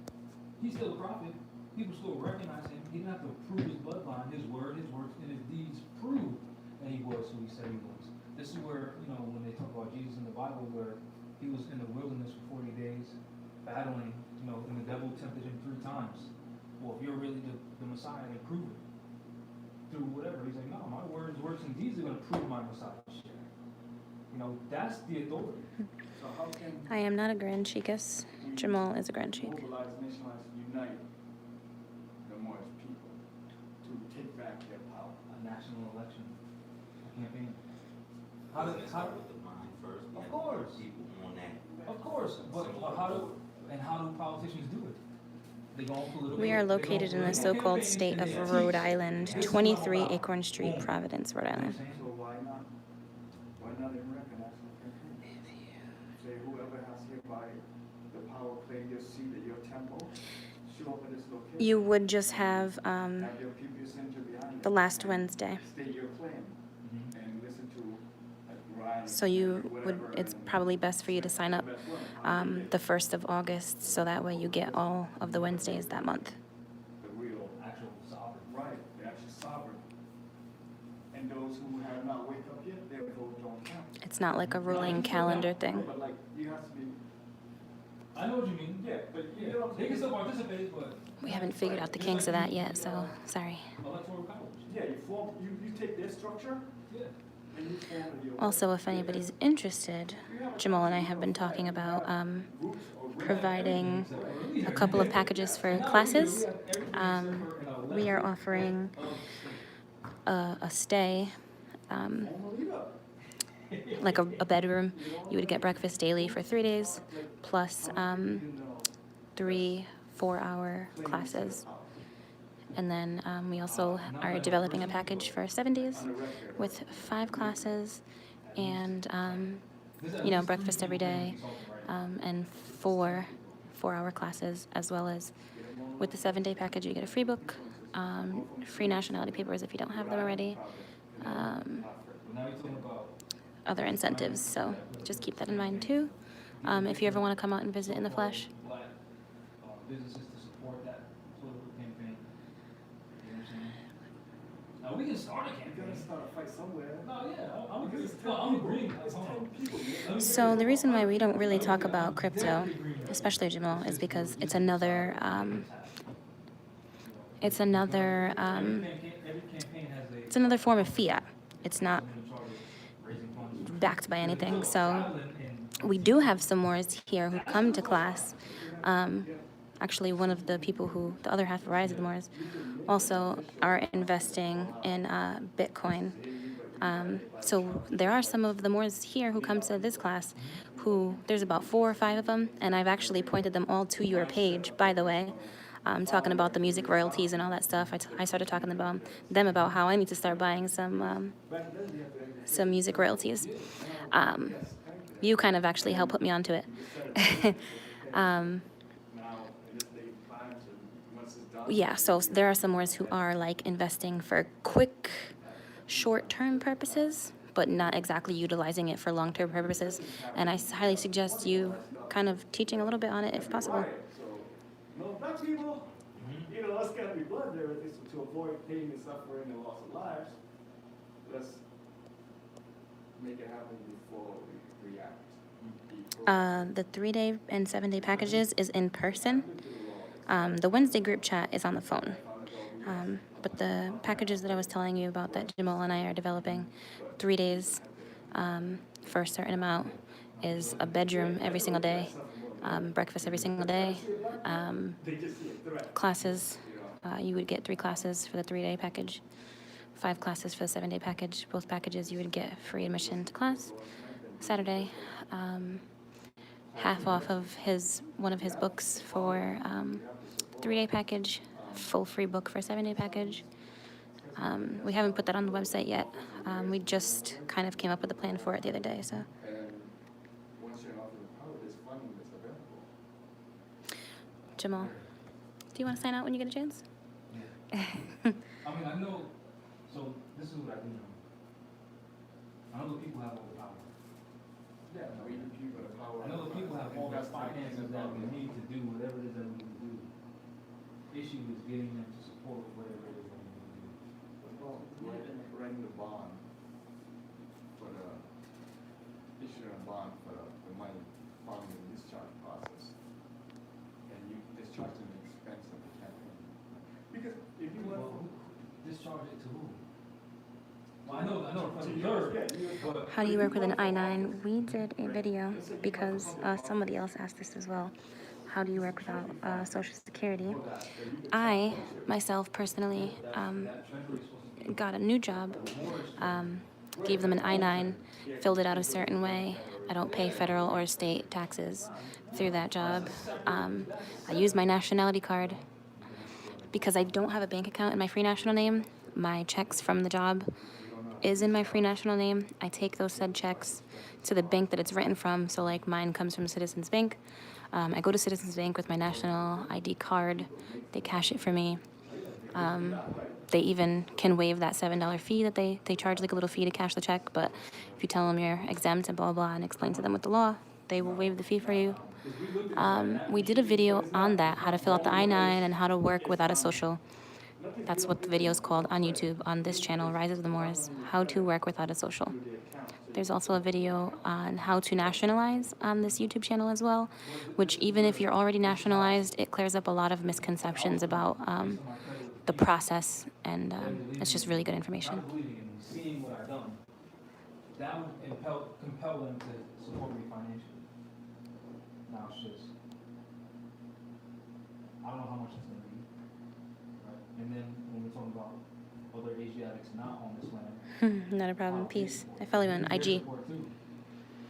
He's still a prophet. People still recognize him. He didn't have to prove his bloodline. His word, his works, and his deeds proved that he was who he said he was. This is where, you know, when they talk about Jesus in the Bible, where he was in the wilderness for 40 days, battling, you know, and the devil tempted him 3 times. Well, if you're really the Messiah, then prove it. Through whatever. He's like, no, my words, works, and deeds are going to prove my Messiah. You know, that's the authority. So how can I am not a Grand Chicas. we Jamal is a Grand Chic. mobilize, nationalize, unite the Moorish people to take back their power? A national election, a campaign. How doesn't do, it how, start with the mind first? We Of have to put course. people on that. of course, but how do politicians do it? They go on political. We are they go on located in the political so-called campaigns state and of they teach. Rhode Island, This is 23 what I'm Acorn Street, Boom. Providence, Rhode You know what I'm Island. saying? So why not even recognize the campaign? Say whoever has hereby the power claim your seat at your temple, show up at this location. You would just have Have your people center behind the it last and Wednesday. State your claim Mhm. and listen to Ryan. So you would, whatever, it's and probably best for you to sign up best one. the 1st of August, so that way you get all of the Wednesdays that month. The real, Actual sovereign. right, the actual sovereign. And those who have not wake up yet, their vote don't count. It's not like a ruling calendar thing. But like, you have to be, I know what you mean. yeah, but you Yeah, know what I'm they can saying? still participate, but We haven't figured out the kinks of that yet, so sorry. electoral college. Yeah, you take their structure Yeah. and you form your. Also, if anybody's interested, Jamal and I have been talking about groups or providing a couple of packages for classes. We are offering a stay, like a bedroom. You would get breakfast daily for 3 days, plus 3 4-hour classes. And then we also are developing a package for 7 days with 5 classes and, you know, breakfast every day, and 4 4-hour classes, as well as with the 7-day package, you get a free book, free nationality papers if you don't have them already, Now you're talking about other incentives. So just keep that in mind too. If you ever want to come out and visit in the flesh. black businesses to support that political campaign. You know what I'm saying? Now we can start a You campaign. gotta start a fight somewhere. No, yeah, I'm Because agreeing. it's No, 10 I'm people. agreeing. It's Hold 10 on. people. Let me So the reason why we don't really talk about I'm crypto, definitely agreeing with that. especially Jamal, is because it's another Every it's campaign has a another form of fiat. It's not someone in charge of raising funds. backed by anything. So Traveling and we do have some Moors here who come to class. Actually, one of the people who, the other half of Rise of the Moors, also are investing in Bitcoin. So there are some of the Moors here who come to this class who, there's about 4 or 5 of them, and I've actually pointed them all to your page, by the way, talking about the music royalties and all that stuff. I started talking about them about how I need to start buying some music royalties. You kind of actually helped put me onto it. Now, in this day and times, and once it's done. Yeah, so there are some Moors who are like investing for quick, short-term purposes, but not exactly utilizing it for long-term purposes. And I highly suggest you kind of teaching a little bit on it if possible. So, no, black people, eat a lot it's gotta be blood there, at least to avoid pain and suffering and loss of lives. Let's make it happen before we react. The 3-day and 7-day packages is in person. The Wednesday group chat is on the phone. But the packages that I was telling you about that Jamal and I are developing, 3 days for a certain amount, is a bedroom every single day, breakfast every single day, classes. You would get 3 classes for the 3-day package, 5 classes for the 7-day package. Both packages you would get free admission to class. Saturday, half off of one of his books for 3-day package, full free book for 7-day package. We haven't put that on the website yet. We just kind of came up with a plan for it the other day. So, And once you're off the power, there's funding that's available. Jamal, do you want to sign out when you get a chance? Yeah. I mean, I know, so this is what I do know. I know the people have all the power. Yeah, we the people, the power. I know the people have all the finances that we need to do whatever it is that we need to do. Issue is getting them to support whatever it is that we need to do. Well, writing the bond for the, issuing a bond for the money following the discharge process. And you discharge the expense of the campaign. Because if you Well, want. discharge it to who? Well, I know, To from yours, third, yeah, but. How do you work with an I-9? We did a video because somebody else asked this as well. How do you work without Social Security? I, myself, personally, got a new job, gave them an I-9, filled it out a certain way. I don't pay federal or state taxes through that job. I use my nationality card. Because I don't have a bank account in my free national name, my checks from the job is in my free national name. I take those said checks to the bank that it's written from. So like mine comes from Citizens Bank. I go to Citizens Bank with my national ID card. They cash it for me. They even can waive that $7 fee that they charge, like a little fee to cash the check. But if you tell them you're exempt and blah, blah, and explain to them with the law, they will waive the fee for you. We did a video on that, how to fill out the I-9 and how to work without a social. That's what the video is called on YouTube, on this channel, Rise of the Moors, how to work without a social. There's also a video on how to nationalize on this YouTube channel as well, which even if you're already nationalized, it clears up a lot of misconceptions about the process, and it's just really good information. Not believing in me, seeing what I've done, that would compel them to support me financially. Now it's just, I don't know how much it's gonna be, right? And then when we're talking about other Asiatics not on this land. Not a problem. Peace. I follow you on their IG. support too.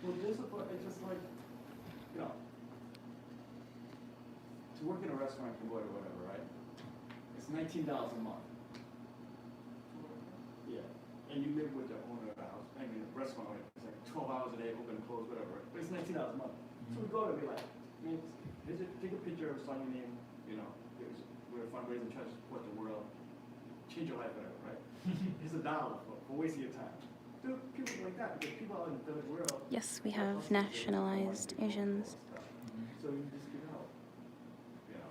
Well, this is what, it's just like, you know, to work in a restaurant, Cambodia, whatever, right? It's $19 a month. Yeah, and you live with the owner of the house, I mean, the restaurant owner, it's like 12 hours a day, open and close, whatever, but it's $19 a month. So we go to be like, man, take a picture of sign your name, you know, we're fundraising, trying to support the world, change your life, whatever, right? Here's $1 for wasting your time. Dude, people like that, because people out in the third world. Yes, we have nationalized Asians. So you just give out, you know,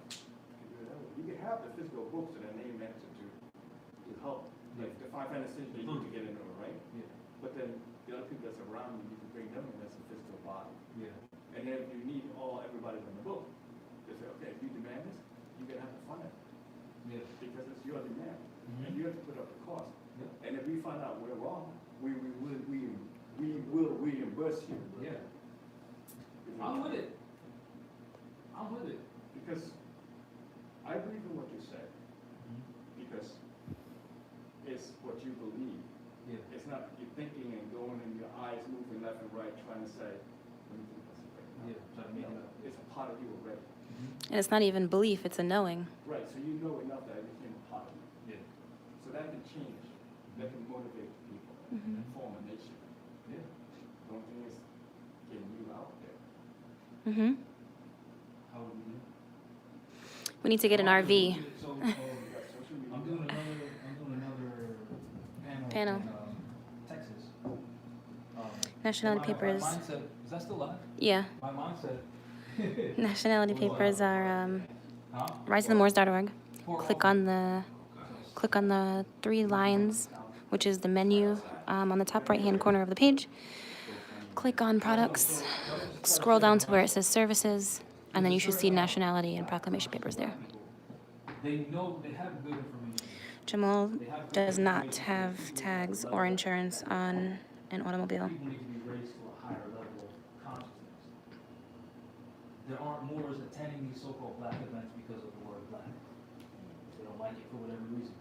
you can have the physical books that are named after to help, like the 500 cities you need to get into it, right? Yeah, But then the other people that's around you, you can bring them in as a physical body. yeah. And then if you need everybody in the book, they say, okay, if you demand this, you're gonna have to fund it, Yeah. because it's your demand, and Mhm. you have to put up the cost. Yeah. And if we find out we're wrong, we will reimburse you. Yeah. I'm with it. I'm with it. Because I believe in what you say, because it's what you believe. Yeah. It's not you thinking and going and your eyes moving left and right, trying to say, let me think this way. Yeah, try to make it No, up. it's a part of you already. And it's not even belief, it's a knowing. Right, so you know enough that it became a part of you. Yeah. So that can change, that can motivate people, and form a nation. Yeah. The only thing is getting you out there. Mm-hmm. How would we do? We need to get an RV. So, You got social media. I'm doing another Panel. in Texas. Nationality My papers. mindset, is that still live? Yeah. My mindset. Nationality papers are Huh? riseofthemoors.org. click on the three lines, which is the menu on the top right-hand corner of the page. Click on products, scroll down to where it says services, and then you should see nationality and proclamation papers there. They know, they have good information. Jamal does not have tags or insurance on an automobile. People need to be raised to a higher level of consciousness. There aren't Moors attending these so-called black events because of the word black. They don't like it for whatever reason.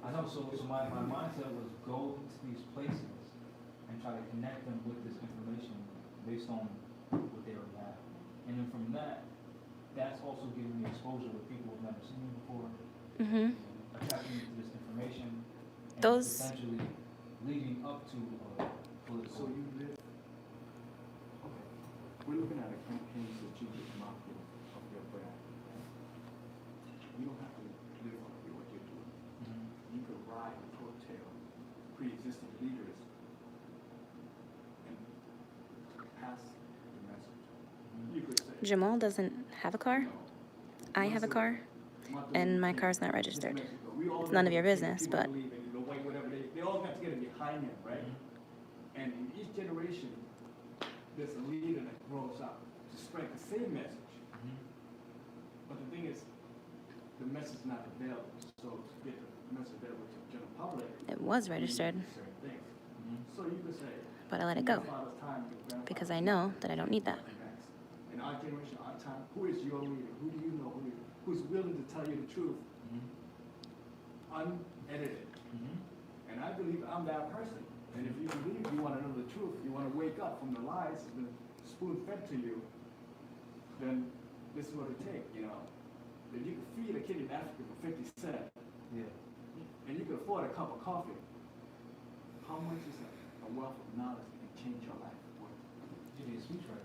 I know, so my mindset was go to these places and try to connect them with this information based on what they already have. And then from that, that's also giving me exposure with people who've never seen me before, Mm-hmm. attracting me to this information, and Those- potentially leading up to a political. So you live, okay, we're looking at a campaign strategic marketing of your brand. You don't have to live up to what you're doing. Mhm. You could ride the coattail pre-existing leaders and pass the message. You could say, Jamal doesn't have a car. I have a car, and my car's not registered. It's none of your business, but they all got together behind him, right? And in each generation, there's a leader that grows up to spread the same message. Mhm. But the thing is, the message is not available. So to get the message available to the general public, it was you need registered, certain things. Mhm. So you could say, but I let it your go father's time, your grandfather's because I know that I don't need that. next. In our generation, our time, who is your leader? Who do you know? Who's willing to tell you the truth, Mhm. unedited? Mhm. And I believe I'm that person. And if you believe you want to know the truth, you want to wake up from the lies that's been spoon-fed to you, then this is what it takes, you know. If you could feed a kid in Africa for 50 cents, Yeah. and you could afford a cup of coffee, how much is a wealth of knowledge that can change your life worth? You need a speechwriter.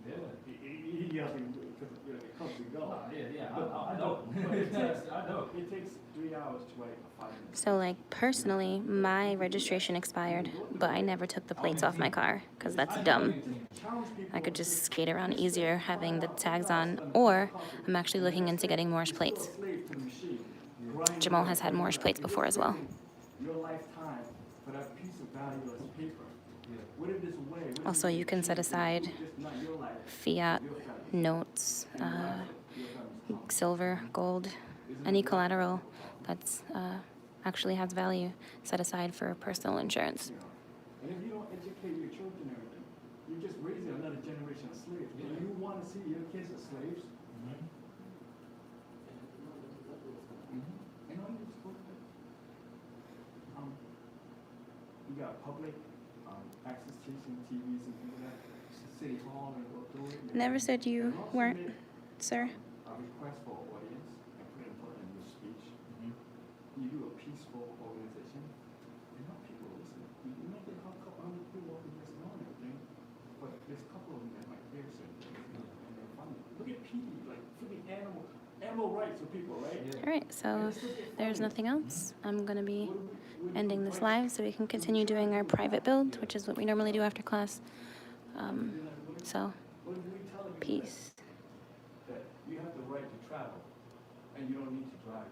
Yeah. He yells because it comes and goes. Yeah, But- I know. but it takes, I know. It takes 3 hours to write a 5-minute. So, like, personally, my registration expired, but I never took the plates off my car because that's dumb. I could just skate around easier having the tags on, or I'm actually looking into getting Moorish plates. Jamal has had Moorish plates before as well. Your lifetime for that piece of valueless paper. What if there's a way? What if Also, you can set aside it's not your life, fiat, your family, notes, your family's silver, gold, any collateral that's actually has value set aside for personal insurance. And if you don't educate your children and everything, you're just raising another generation of slaves. Do Yeah. you want to see your kids as slaves? Mhm. And all you supposed to you got public access teaching, TVs and things like that. City Hall and go through it. Never said you And also weren't, make sir. a request for audience and put it in your speech. Mhm. You do a peaceful organization, and not people listen. You might get a couple hundred people who just know and everything, but there's a couple of them that might hear certain things and they're funny. Look at PD, like freaking animal rights for people, right? Yeah. All right, so if there's nothing else, I'm going to be ending this live so we can continue doing our private build, which is what we normally do after class. So, What if we tell them peace. that you have the right to travel and you don't need to drive?